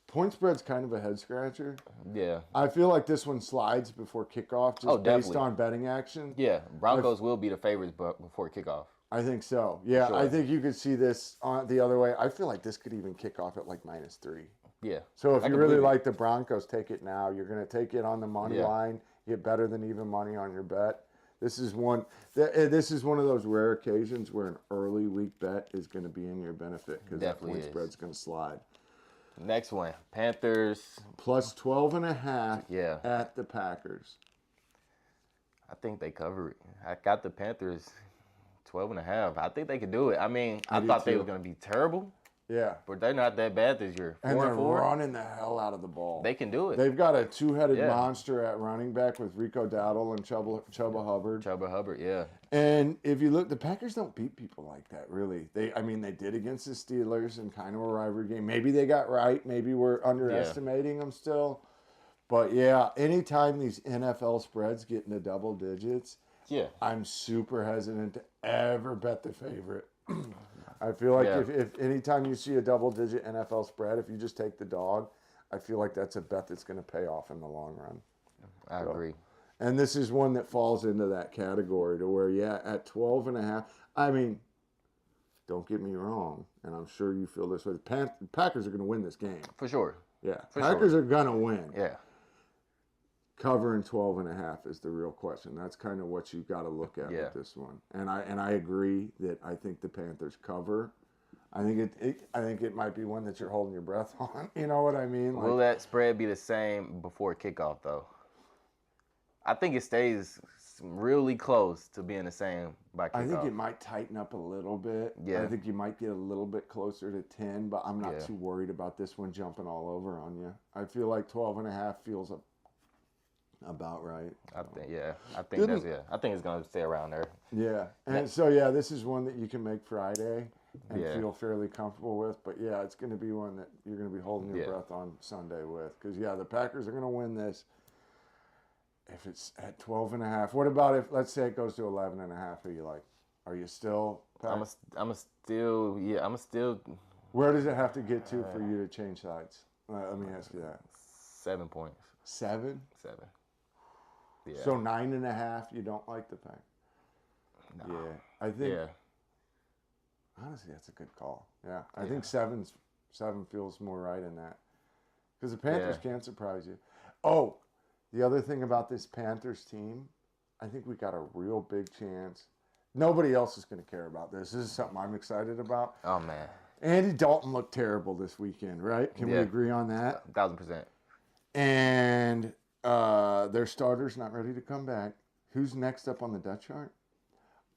point spread's kind of a head scratcher. Yeah. I feel like this one slides before kickoff just Oh, based definitely. on betting action. Yeah. Broncos will be the favorites before kickoff. I think so. Yeah, Sure. I think you could see this on the other way. I feel like this could even kick off at like -3. Yeah. So if I you can really believe it. like the Broncos, take it now. You're going to take it on the money Yeah. line. Get better than even money on your bet. This is one. This is one of those rare occasions where an early week bet is going to be in your benefit because that Definitely point is. spread's going to slide. Next one. Panthers. Plus 12.5 Yeah. at the Packers. I think they cover it. I got the Panthers 12.5. I think they could do it. I mean, I do thought they too. were going to be terrible, Yeah, but they're not that bad this year. and 4 they're and 4. running the hell out of the ball. They can do it. They've got a two-headed Yeah. monster at running back with Rico Dowdle and Chuba Hubbard. Chuba Hubbard, yeah. And if you look, the Packers don't beat people like that, really. They did against the Steelers in kind of a rivalry game. Maybe they got right. Maybe we're underestimating them still. But yeah, anytime these NFL spreads get into double digits, Yeah. I'm super hesitant to ever bet the favorite. I feel like Yeah. if anytime you see a double-digit NFL spread, if you just take the dog, I feel like that's a bet that's going to pay off in the long run. I agree. And this is one that falls into that category to where, yeah, at 12.5, I mean, don't get me wrong, and I'm sure you feel this way. The Packers are going to win this game. For sure. Yeah, For Packers are going to win. Yeah. Covering 12.5 is the real question. That's kind of what you've got to look at Yeah. with this one. And I agree that I think the Panthers cover. I think it might be one that you're holding your breath on. You know what I mean? Like, Will that spread be the same before kickoff, though? I think it stays really close to being the same by kickoff. I think it might tighten up a little bit. Yeah. I think you might get a little bit closer to 10, but I'm not Yeah. too worried about this one jumping all over on you. I feel like 12.5 feels about right. I think it's gonna stay around there. Yeah. And so, yeah, this is one that you can make Friday and Yeah. feel fairly comfortable with. But, yeah, it's going to be one that you're going to be holding your Yeah. breath on Sunday with. Because, yeah, the Packers are going to win this if it's at 12.5. What about if, let's say it goes to 11.5? Are you like, are you still? I'm a still Where does it have to get to for you to change sides? Let me ask you that. 7 points. 7? 7. Yeah. So 9.5, you don't like the Packers? No. Yeah. I think, Yeah. honestly, that's a good call. Yeah. I think 7 feels more right in that. Because the Panthers Yeah. can't surprise you. Oh, the other thing about this Panthers team, I think we got a real big chance. Nobody else is going to care about this. This is something I'm excited about. Oh man. Andy Dalton looked terrible this weekend, right? Can we Yeah. agree on that? 1,000%. And their starter's not ready to come back. Who's next up on the depth chart?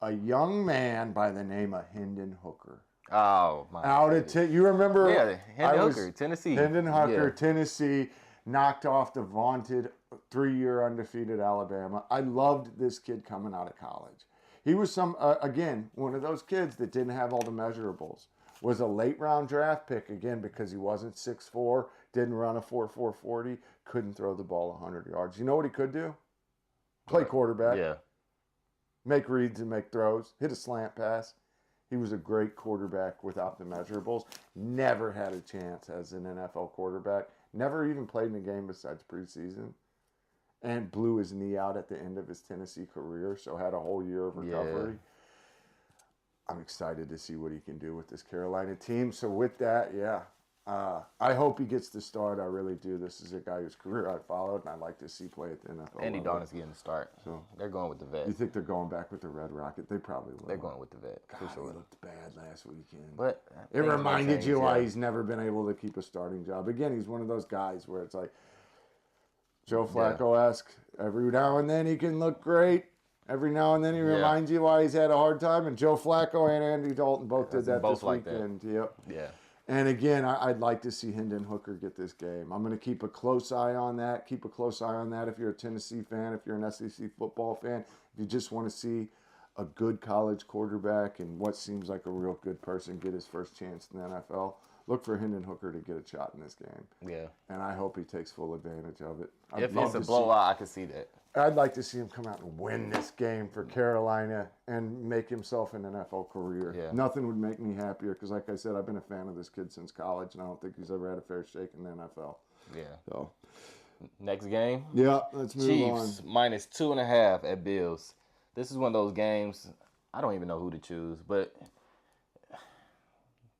A young man by the name of Hendon Hooker. Oh my. Out of you remember? Yeah, Hendon Hooker, Tennessee. Hendon Hooker, Yeah. Tennessee, knocked off the vaunted 3-year undefeated Alabama. I loved this kid coming out of college. He was again, one of those kids that didn't have all the measurables. Was a late round draft pick again because he wasn't 6'4", didn't run a 4.4 40, couldn't throw the ball 100 yards. You know what he could do? Play quarterback, Yeah. make reads and make throws, hit a slant pass. He was a great quarterback without the measurables. Never had a chance as an NFL quarterback. Never even played in a game besides preseason. And blew his knee out at the end of his Tennessee career, so had a whole year of recovery. I'm excited to see what he can do with this Carolina team. So with that, yeah, I hope he gets the start. I really do. This is a guy whose career I followed, and I'd like to see play at the NFL Andy level. Dalton's getting the start. So- They're going with the vet. You think they're going back with the Red Rocket? They probably will. They're going with the vet for God, sure. he looked bad last weekend. But It things may reminded change, you why yeah. he's never been able to keep a starting job. Again, he's one of those guys where it's like Joe Flacco-esque. Every now and then he can look great. Every now and then he reminds you why he's had a hard time. And Joe Flacco and Andy Dalton both did that this weekend. Yep. Yeah. And again, I'd like to see Hendon Hooker get this game. I'm going to keep a close eye on that. Keep a close eye on that if you're a Tennessee fan, if you're an SEC football fan. If you just want to see a good college quarterback and what seems like a real good person get his first chance in the NFL, look for Hendon Hooker to get a shot in this game. Yeah. And I hope he takes full advantage of it. If it's a blowout, I can see that. I'd like to see him come out and win this game for Carolina and make himself an NFL career. Yeah. Nothing would make me happier because, like I said, I've been a fan of this kid since college, and I don't think he's ever had a fair shake in the NFL. Yeah. So, Next game. yeah, let's move on. Chiefs minus 2.5 at Bills. This is one of those games, I don't even know who to choose, but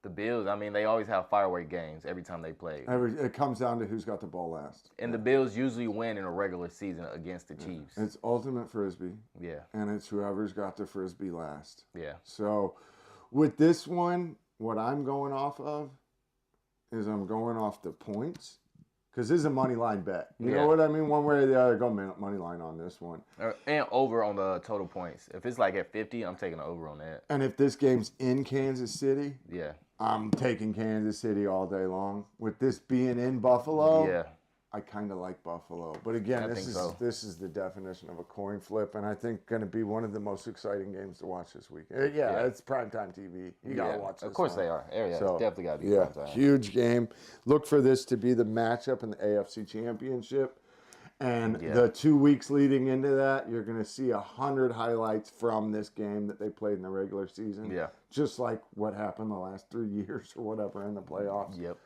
the Bills, I mean, they always have firework games every time they play. It comes down to who's got the ball last. And the Bills usually win in a regular season against the Chiefs. It's ultimate frisbee, Yeah, and it's whoever's got the frisbee last. yeah, So, with this one, what I'm going off of is I'm going off the points because this is a money line bet. You know what I mean? One way or the other, go money line on this one. and over on the total points. If it's like at 50, I'm taking an over on that. And if this game's in Kansas City, Yeah, I'm taking Kansas City all day long. With this being in Buffalo, yeah, I kind of like Buffalo. But again, this is the definition of a coin flip, and I think going to be one of the most exciting games to watch this week. Yeah, it's primetime TV. You got to watch this. Of course one. they are. Yeah, So, definitely got to be Yeah, prime time. huge game. Look for this to be the matchup in the AFC Championship. And the 2 weeks leading into that, you're going to see 100 highlights from this game that they played in the regular season. Yeah. Just like what happened the last 3 years or whatever in the playoffs. Yep.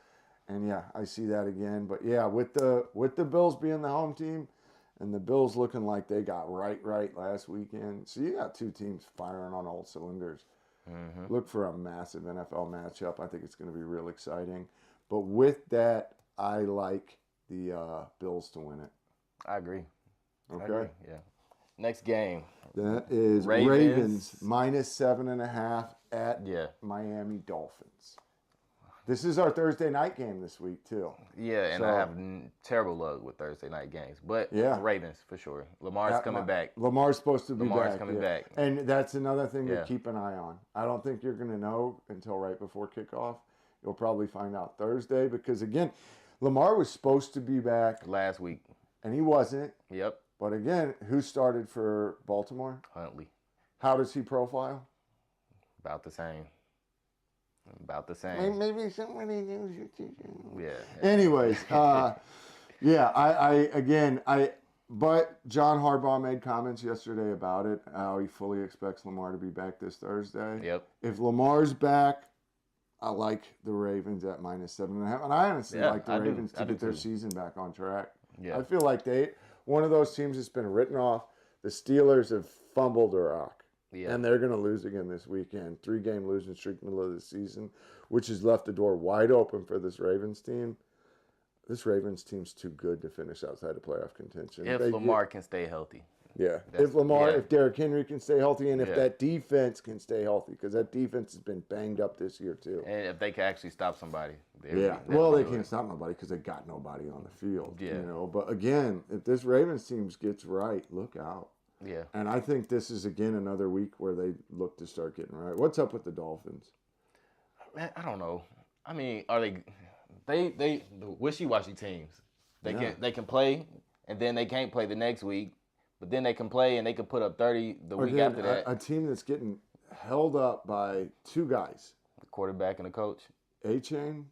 And yeah, I see that again. But yeah, with the Bills being the home team and the Bills looking like they got right last weekend. So you got two teams firing on all cylinders. Mm-hmm. Look for a massive NFL matchup. I think it's going to be real exciting. But with that, I like the Bills to win it. I agree. Okay. I agree. Yeah. Next game. That is Ravens. Ravens minus 7.5 at Yeah. Miami Dolphins. This is our Thursday night game this week too. Yeah, and So- I have terrible luck with Thursday night games. But Yeah. Ravens, for sure. Lamar's coming back. Lamar's supposed to be Lamar's back. coming back. And that's another thing Yeah. to keep an eye on. I don't think you're going to know until right before kickoff. You'll probably find out Thursday because, again, Lamar was supposed to be back, Last week. and he wasn't. Yep. But again, who started for Baltimore? Huntley. How does he profile? About the same. About the same. Maybe somebody knows you. Yeah. Anyways, but John Harbaugh made comments yesterday about it, how he fully expects Lamar to be back this Thursday. Yep. If Lamar's back, I like the Ravens at minus 7.5. And I honestly Yeah, like the I do. Ravens I to do get their too. season back on track. Yeah. I feel like one of those teams that's been written off. The Steelers have fumbled the rock. Yeah. And they're going to lose again this weekend. 3-game losing streak middle of the season, which has left the door wide open for this Ravens team. This Ravens team's too good to finish outside of playoff contention. If Lamar can stay healthy. Yeah. That's- If Derrick Henry can stay healthy, and if Yeah. that defense can stay healthy, because that defense has been banged up this year too. And if they can actually stop somebody. Yeah. Well, they can't stop nobody because they got nobody on the field. Yeah. But again, if this Ravens team gets right, look out. Yeah. And I think this is again another week where they look to start getting right. What's up with the Dolphins? Man, I don't know. I mean, are they the wishy-washy teams? They can play and then they can't play the next week, but then they can play and they can put up 30 the week Again, after that. a team that's getting held up by two guys, The quarterback and the coach. A-Chain,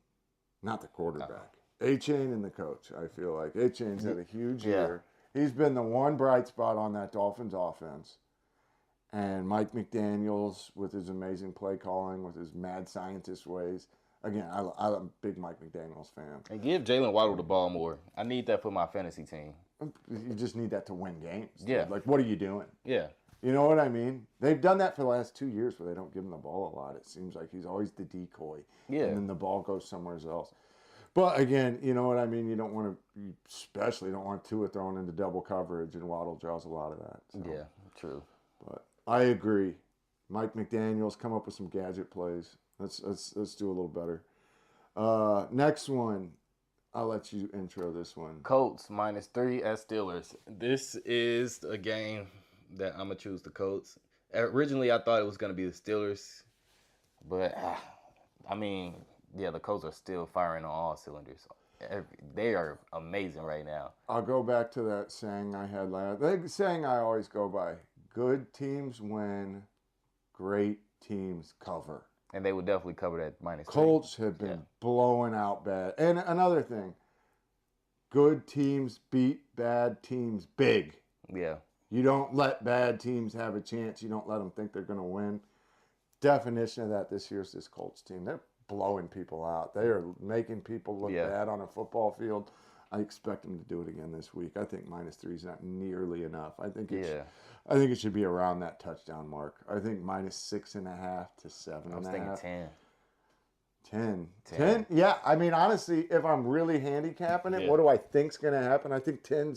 not the quarterback. A-Chain and the coach, I feel like. A-Chain's had a huge year. He's been the one bright spot on that Dolphins offense. And Mike McDaniels with his amazing play calling, with his mad scientist ways. Again, I'm a big Mike McDaniels fan. And give Jalen Waddle the ball more. I need that for my fantasy team. You just need that to win games. dude. Yeah. Like, what are you doing? Yeah. You know what I mean? They've done that for the last 2 years where they don't give him the ball a lot. It seems like he's always the decoy. Yeah. And then the ball goes somewhere else. But again, you know what I mean? You especially don't want Tua thrown into double coverage, and Waddle draws a lot of that. So. Yeah, true. But I agree. Mike McDaniels, come up with some gadget plays. Let's do a little better. Next one. I'll let you intro this one. Colts -3 at Steelers. This is a game that I'm gonna choose the Colts. Originally, I thought it was gonna be the Steelers, but I mean, yeah, the Colts are still firing on all cylinders. They are amazing right now. I'll go back to that saying I had last. The saying I always go by: good teams win, great teams cover. And they would definitely cover that -3. Colts have been blowing out bad. And another thing, good teams beat bad teams big. Yeah. You don't let bad teams have a chance. You don't let them think they're going to win. Definition of that this year's this Colts team. They're blowing people out. They are making people look bad on a football field. I expect them to do it again this week. I think -3 is not nearly enough. I think it should be around that touchdown mark. I think -6.5 to 7.5. I was thinking 10. 10. Yeah, I mean, honestly, if I'm really handicapping it, what do I think's going to happen? I think 10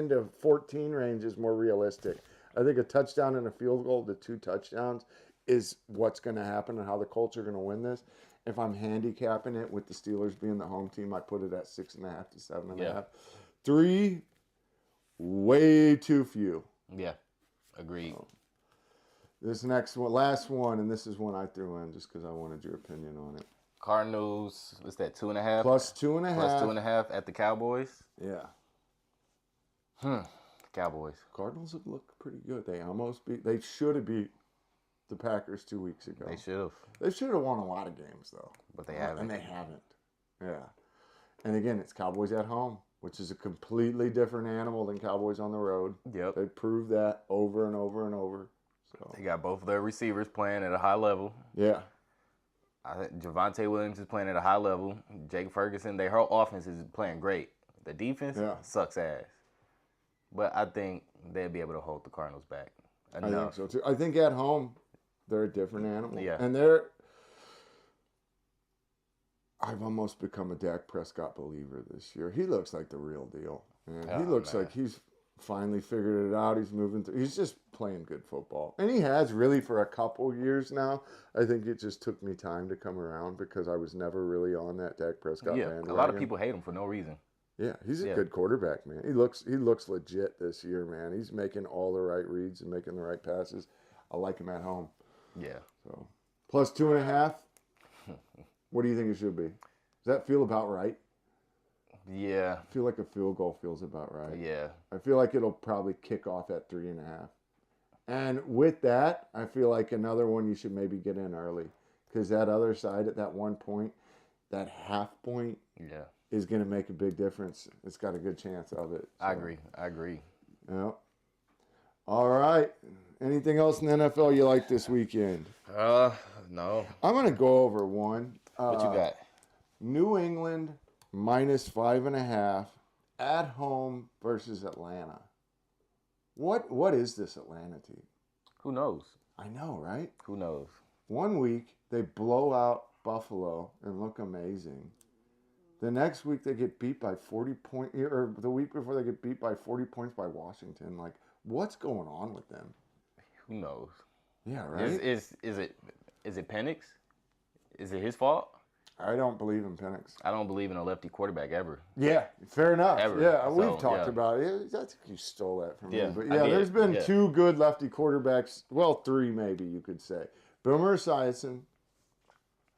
to 14 range is more realistic. I think a touchdown and a field goal to 2 touchdowns is what's going to happen and how the Colts are going to win this. If I'm handicapping it with the Steelers being the home team, I put it at 6.5 to 7.5. Yeah. 3, way too few. Yeah, agreed. This next one, last one, and this is one I threw in just because I wanted your opinion on it. Cardinals, what's that, 2.5? Plus 2.5. Plus 2.5 at the Cowboys. Yeah. Cowboys. Cardinals have looked pretty good. They should have beat the Packers 2 weeks ago. They should have. They should have won a lot of games, though. But they haven't. And they haven't. Yeah. And again, it's Cowboys at home, which is a completely different animal than Cowboys on the road. Yep. They proved that over and over and over. So They got both of their receivers playing at a high level. yeah. I think Javonte Williams is playing at a high level. Jake Ferguson, their whole offense is playing great. The defense sucks ass. But I think they'll be able to hold the Cardinals back enough. I think so, too. I think at home, they're a different animal. Yeah. And I've almost become a Dak Prescott believer this year. He looks like the real deal. Man. He looks like he's finally figured it out. He's moving through. He's just playing good football. And he has really for a couple years now. I think it just took me time to come around because I was never really on that Dak Prescott bandwagon. A lot of people hate him for no reason. Yeah, he's a good quarterback, man. He looks legit this year, man. He's making all the right reads and making the right passes. I like him at home. Yeah. So plus 2.5. What do you think it should be? Does that feel about right? Yeah. I feel like a field goal feels about right. Yeah. I feel like it'll probably kick off at 3.5. And with that, I feel like another one you should maybe get in early. Because that other side at that 1 point, that half point is going to make a big difference. It's got a good chance of it. So. I agree. Yeah. All right. Anything else in the NFL you like this weekend? No. I'm going to go over one. What you got? New England -5.5 at home versus Atlanta. What is this Atlanta team? Who knows? I know, right? Who knows? 1 week they blow out Buffalo and look amazing. The next week they get beat by 40 points, or the week before they get beat by 40 points by Washington. Like, what's going on with them? Who knows? Yeah, right. Is it Penix? Is it his fault? I don't believe in Penix. I don't believe in a lefty quarterback ever. Yeah, fair enough. Ever. Yeah, So, we've talked about it. I think you stole that from Yeah, me. But I yeah, did. there's been Yeah. 2 good lefty quarterbacks. Well, 3 maybe you could say. Boomer Esiason,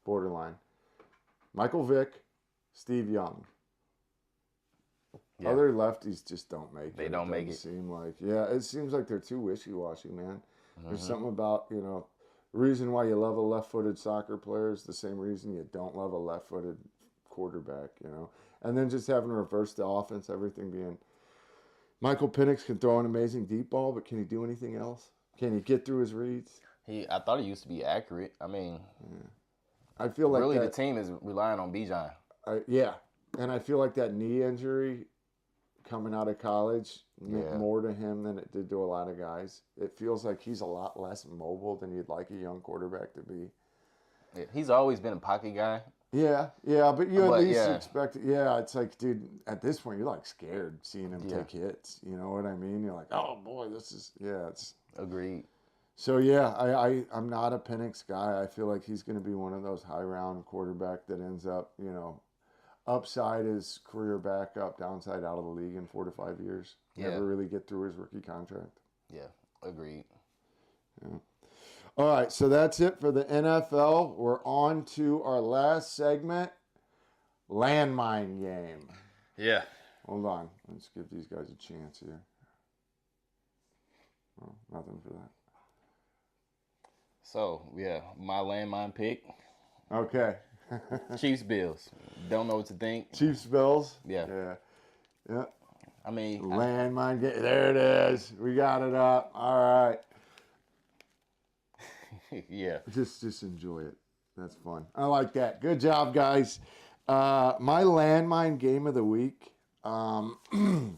borderline. Michael Vick, Steve Young. Yeah. Other lefties just don't make it. They don't make it. Seem like it seems like they're too wishy-washy, man. There's something about the reason why you love a left-footed soccer player is the same reason you don't love a left-footed quarterback, And then just having to reverse the offense, everything being. Michael Penix can throw an amazing deep ball, but can he do anything else? Can he get through his reads? I thought he used to be accurate. I mean, I feel like really the team is relying on Bijan. And I feel like that knee injury coming out of college meant more to him than it did to a lot of guys. It feels like he's a lot less mobile than you'd like a young quarterback to be. Yeah, he's always been a pocket guy. Yeah, but you at least expect it. Yeah, it's like, dude, at this point, you're like scared seeing him take hits. You know what I mean? You're like, oh boy, it's. Agreed. So I'm not a Penix guy. I feel like he's going to be one of those high round quarterback that ends up, Upside is career backup, downside out of the league in 4 to 5 years. Yeah. Never really get through his rookie contract. Yeah, agreed. All right, so that's it for the NFL. We're on to our last segment, landmine game. Yeah. Hold on, let's give these guys a chance here. Oh, nothing for that. So, yeah, my landmine pick, Okay. Chiefs Bills. Don't know what to think. Chiefs Bills. Yeah. Yeah. Yeah. I mean, Landmine game. There it is. We got it up. All right. yeah. Just enjoy it. That's fun. I like that. Good job, guys. My landmine game of the week. What do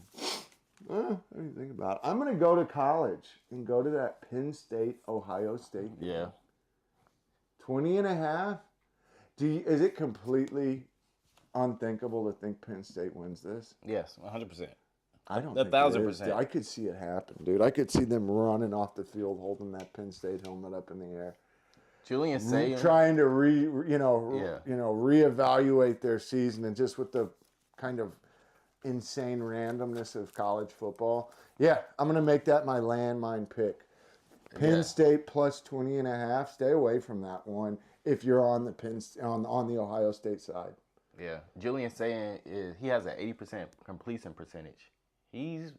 you think about it? I'm going to go to college and go to that Penn State, Ohio State game. Yeah. 20 and a half. Is it completely unthinkable to think Penn State wins this? Yes, 100%. I don't A think 1,000%. I could see it happen, dude. I could see them running off the field holding that Penn State helmet up in the air. Julian Sayin. Trying to reevaluate their season, and just with the kind of insane randomness of college football. Yeah, I'm going to make that my landmine pick. Penn State plus 20 and a half. Stay away from that one if you're on the on the Ohio State side. Yeah. Julian Sayin he has an 80% completion percentage. He's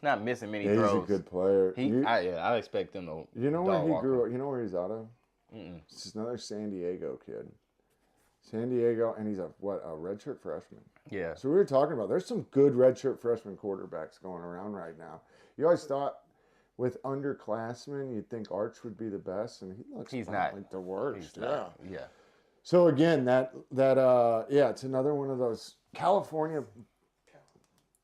not missing many throws. He's a good player. I expect him to. You know where dog he walk grew him. up? You know where he's out of? Mm-mm. This is another San Diego kid. San Diego, and he's a redshirt freshman. Yeah. So we were talking about there's some good redshirt freshman quarterbacks going around right now. You always thought with underclassmen you'd think Arch would be the best, and he looks He's about not. like the worst. He's not. Yeah. So again, it's another one of those California.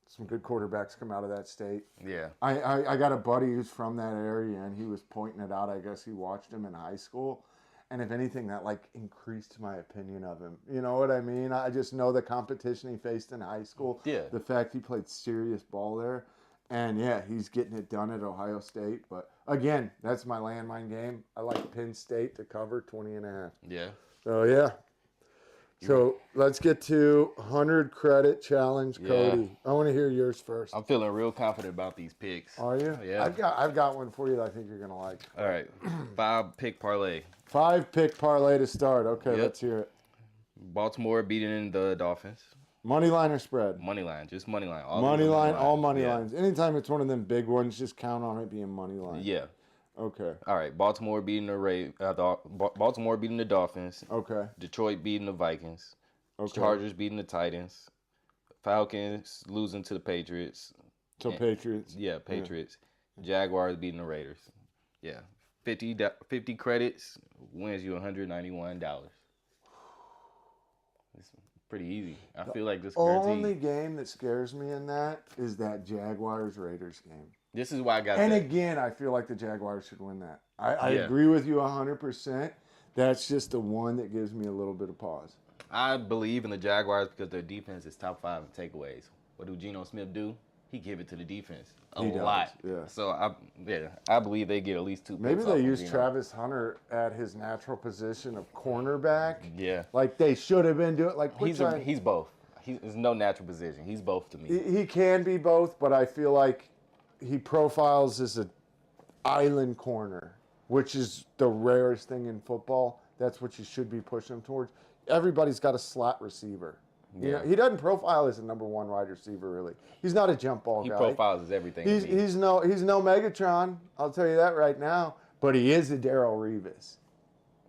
Some good quarterbacks come out of that state. Yeah. I got a buddy who's from that area, and he was pointing it out. I guess he watched him in high school, and if anything, that like increased my opinion of him. You know what I mean? I just know the competition he faced in high school. Yeah. The fact he played serious ball there, and yeah, he's getting it done at Ohio State. But again, that's my landmine game. I like Penn State to cover 20 and a half. Yeah. So yeah. So let's get to 100 credit challenge, Cody. I want to hear yours first. I'm feeling real confident about these picks. Are you? Yeah. I've got one for you that I think you're gonna like. All right. 5 pick parlay. 5 pick parlay to start. Okay, Yep. let's hear it. Baltimore beating the Dolphins. Money line or spread? Money line, just money line. Money line, all money Yeah. lines. Anytime it's one of them big ones, just count on it being money line. Yeah. Okay. All right. Baltimore beating Baltimore beating the Dolphins. Okay. Detroit beating the Vikings. Okay. Chargers beating the Titans. Falcons losing to the Patriots. So Patriots. Yeah, Patriots. Jaguars beating the Raiders. Yeah. 50 credits wins you $191. It's pretty easy. I feel like this guaranteed. Only game that scares me in that is that Jaguars-Raiders game. This is why I got And that. again, I feel like the Jaguars should win that. I Yeah. agree with you 100%. That's just the one that gives me a little bit of pause. I believe in the Jaguars because their defense is top 5 in takeaways. What do Geno Smith do? He give it to the defense a He does, lot. yeah. So I believe they get at least 2 picks. Maybe off they of use Geno. Travis Hunter at his natural position of cornerback. Yeah. Like they should have been doing. Like He's both. There's no natural position. He's both to me. he can be both, but I feel like he profiles as an island corner, which is the rarest thing in football. That's what you should be pushing him towards. Everybody's got a slot receiver. You know, he doesn't profile as a number 1 wide receiver, really. He's not a jump ball He guy. profiles as everything. He's to me. he's no Megatron. I'll tell you that right now. But he is a Darrell Revis.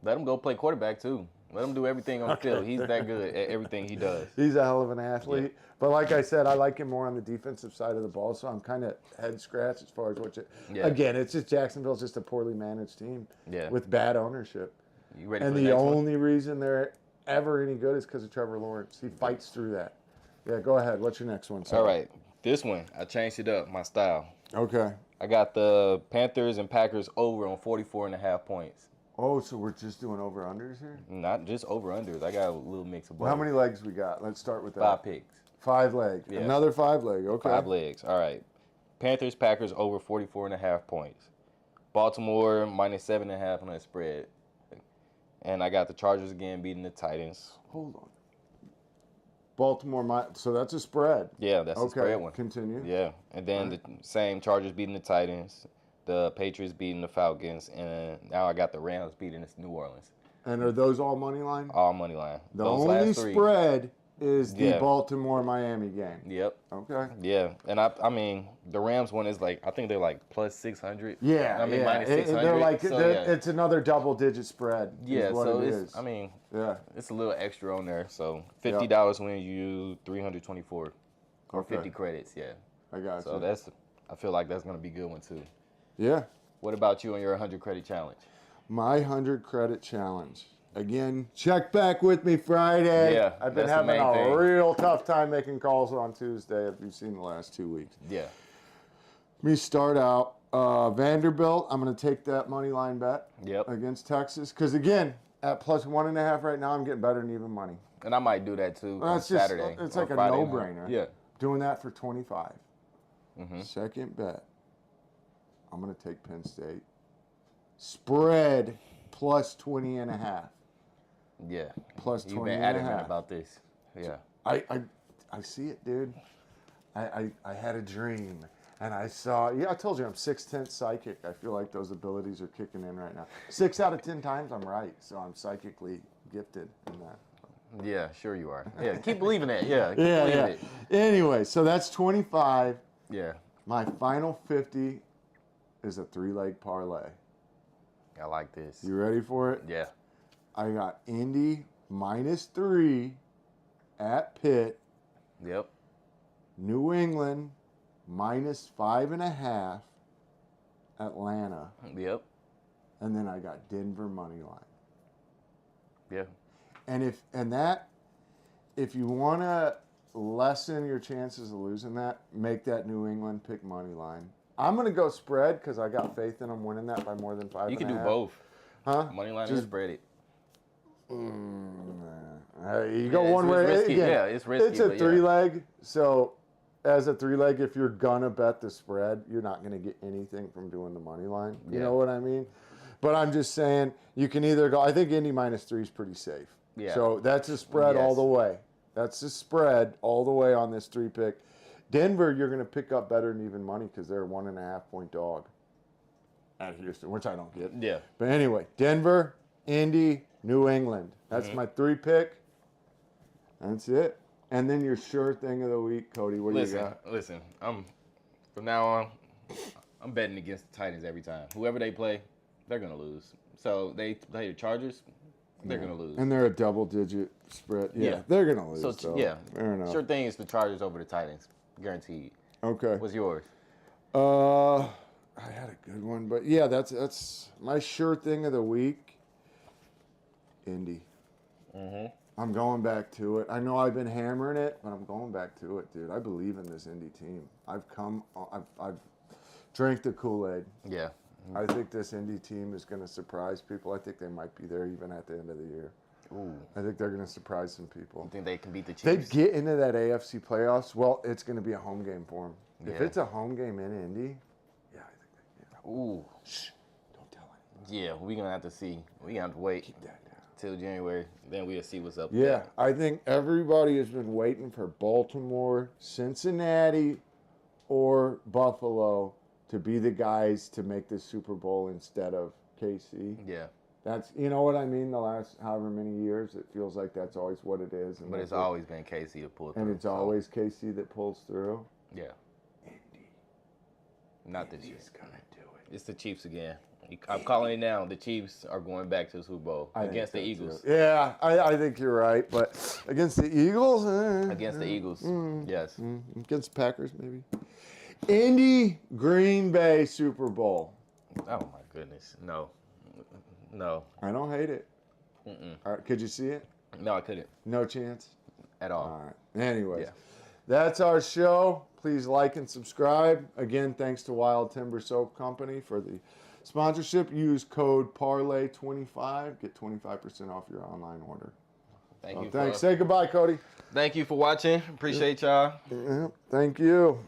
Let him go play quarterback too. Let him do everything on the field. He's that good at everything he does. He's a hell of an athlete. But like I said, I like him more on the defensive side of the ball. So I'm kind of head scratch as far as what you. Yeah. Again, it's just Jacksonville's just a poorly managed team Yeah. with bad ownership. You ready And for the next one? only reason they're ever any good is because of Trevor Lawrence. He fights through that. Yeah, go ahead. What's your next one? All right. This one, I changed it up, my style. Okay. I got the Panthers and Packers over on 44.5 points. Oh, so we're just doing over-unders here? Not just over-unders. I got a little mix of both. Well, how many legs we got? Let's start with that. 5 picks. 5 leg. Yeah. Another 5 leg. Okay. 5 legs. All right. Panthers, Packers over 44.5 points. Baltimore minus 7.5 on that spread. And I got the Chargers again beating the Titans. Hold on. Baltimore, so that's a spread. Yeah, that's the Okay, spread one. continue. Yeah, and then the same Chargers beating the Titans, the Patriots beating the Falcons, and now I got the Rams beating the New Orleans. And are those all money line? All money line. The Those only last three. spread is the Yeah. Baltimore-Miami game. Yep. Okay. Yeah, and I mean the Rams one is like I think they're like plus 600. Yeah, I mean yeah. minus 600. They're like so, they're- yeah. it's another double-digit spread. Yeah, is what so it it's is. I mean yeah. it's a little extra on there. So $50 wins you 324 or Okay. 50 credits. Yeah. I got So you. I feel like that's gonna be a good one too. Yeah. What about you on your 100 credit challenge? My 100 credit challenge. Again, check back with me Friday. Yeah, I've been that's the having main a thing. real tough time making calls on Tuesday, if you've seen the last 2 weeks. Yeah. Let me start out. Vanderbilt, I'm going to take that money line bet Yep. against Texas. Because, again, at plus 1.5 right now, I'm getting better than even money. And I might do that too on That's just, Saturday. it's or like a Friday night. no-brainer. Yeah. Doing that for 25. Mhm. Second bet, I'm going to take Penn State. Spread plus 20.5. Yeah. Plus You've 20 been and a adamant half. about this. Yeah. I see it, dude. I had a dream, and I saw. Yeah, I told you I'm 6/10 psychic. I feel like those abilities are kicking in right now. 6 out of 10 times I'm right, so I'm psychically gifted in that. Yeah, sure you are. Yeah, keep believing that. Yeah, keep Yeah, believing yeah. it. Anyway, so that's 25. Yeah. My final 50 is a 3-leg parlay. I like this. You ready for it? Yeah. I got Indy -3 at Pitt. Yep. New England -5.5 Atlanta, Yep. and then I got Denver money line. Yeah. And if you want to lessen your chances of losing that, make that New England pick money line. I'm gonna go spread because I got faith in them winning that by more than 5.5. You can do both. huh? Money line and Just- spread it. You go Yeah, one it's way. risky. Again, Yeah, it's risky, It's a but yeah. 3-leg, so as a 3-leg, if you're gonna bet the spread, you're not gonna get anything from doing the money line. You Yeah. know what I mean? But I'm just saying you can either go. I think Indy -3 is pretty safe. Yeah. So that's a spread all Yes. the way. That's a spread all the way on this 3-pick. Denver, you're gonna pick up better than even money because they're a 1.5-point dog at Houston, which I don't get. Yeah. But anyway, Denver, Indy, New England. That's Mm-hmm. my 3-pick. That's it. And then your sure thing of the week, Cody. What do you got? Listen. From now on, I'm betting against the Titans every time. Whoever they play, they're gonna lose. So they play the Chargers, they're gonna lose. And they're a double-digit spread. Yeah, Yeah. they're gonna lose. So So, yeah, fair enough. sure thing is the Chargers over the Titans, guaranteed. Okay. What's yours? I had a good one, but yeah, that's my sure thing of the week. Indy. Mm-hmm. I'm going back to it. I know I've been hammering it, but I'm going back to it, dude. I believe in this Indy team. I've drank the Kool-Aid. Yeah. I think this Indy team is going to surprise people. I think they might be there even at the end of the year. Ooh. I think they're going to surprise some people. You think they can beat the They Chiefs? get into that AFC playoffs. Well, it's going to be a home game for them. If Yeah. it's a home game in Indy, yeah, I think they. Yeah. Ooh. Shh, don't tell anyone. Yeah, we're gonna have to see. We're gonna have to wait Keep that down. till January. Then we'll see what's up. Yeah, I think everybody has been waiting for Baltimore, Cincinnati, or Buffalo to be the guys to make the Super Bowl instead of KC. Yeah. That's, you know what I mean, the last however many years, it feels like that's always what it is. And But it's that's it. always been KC to pull through. And it's so, always KC that pulls through. Yeah. Indy. Not this year. Indy's gonna do it. It's the Chiefs again. I'm calling it now. The Chiefs are going back to the Super Bowl I think against the so, Eagles. too. Yeah, I think you're right, but against the Eagles? Against the Eagles. Yes. Against Packers, maybe. Indy, Green Bay Super Bowl. Oh my goodness. No. No. I don't hate it. Mm-mm. All right, could you see it? No, I couldn't No chance. at all. All right. Anyways, Yeah. that's our show. Please like and subscribe. Again, thanks to Wild Timber Soap Company for the sponsorship. Use code Parlay25. Get 25% off your online order. Thank So you. thanks. Say goodbye, Cody. Thank you for watching. Appreciate y'all. Yeah, thank you.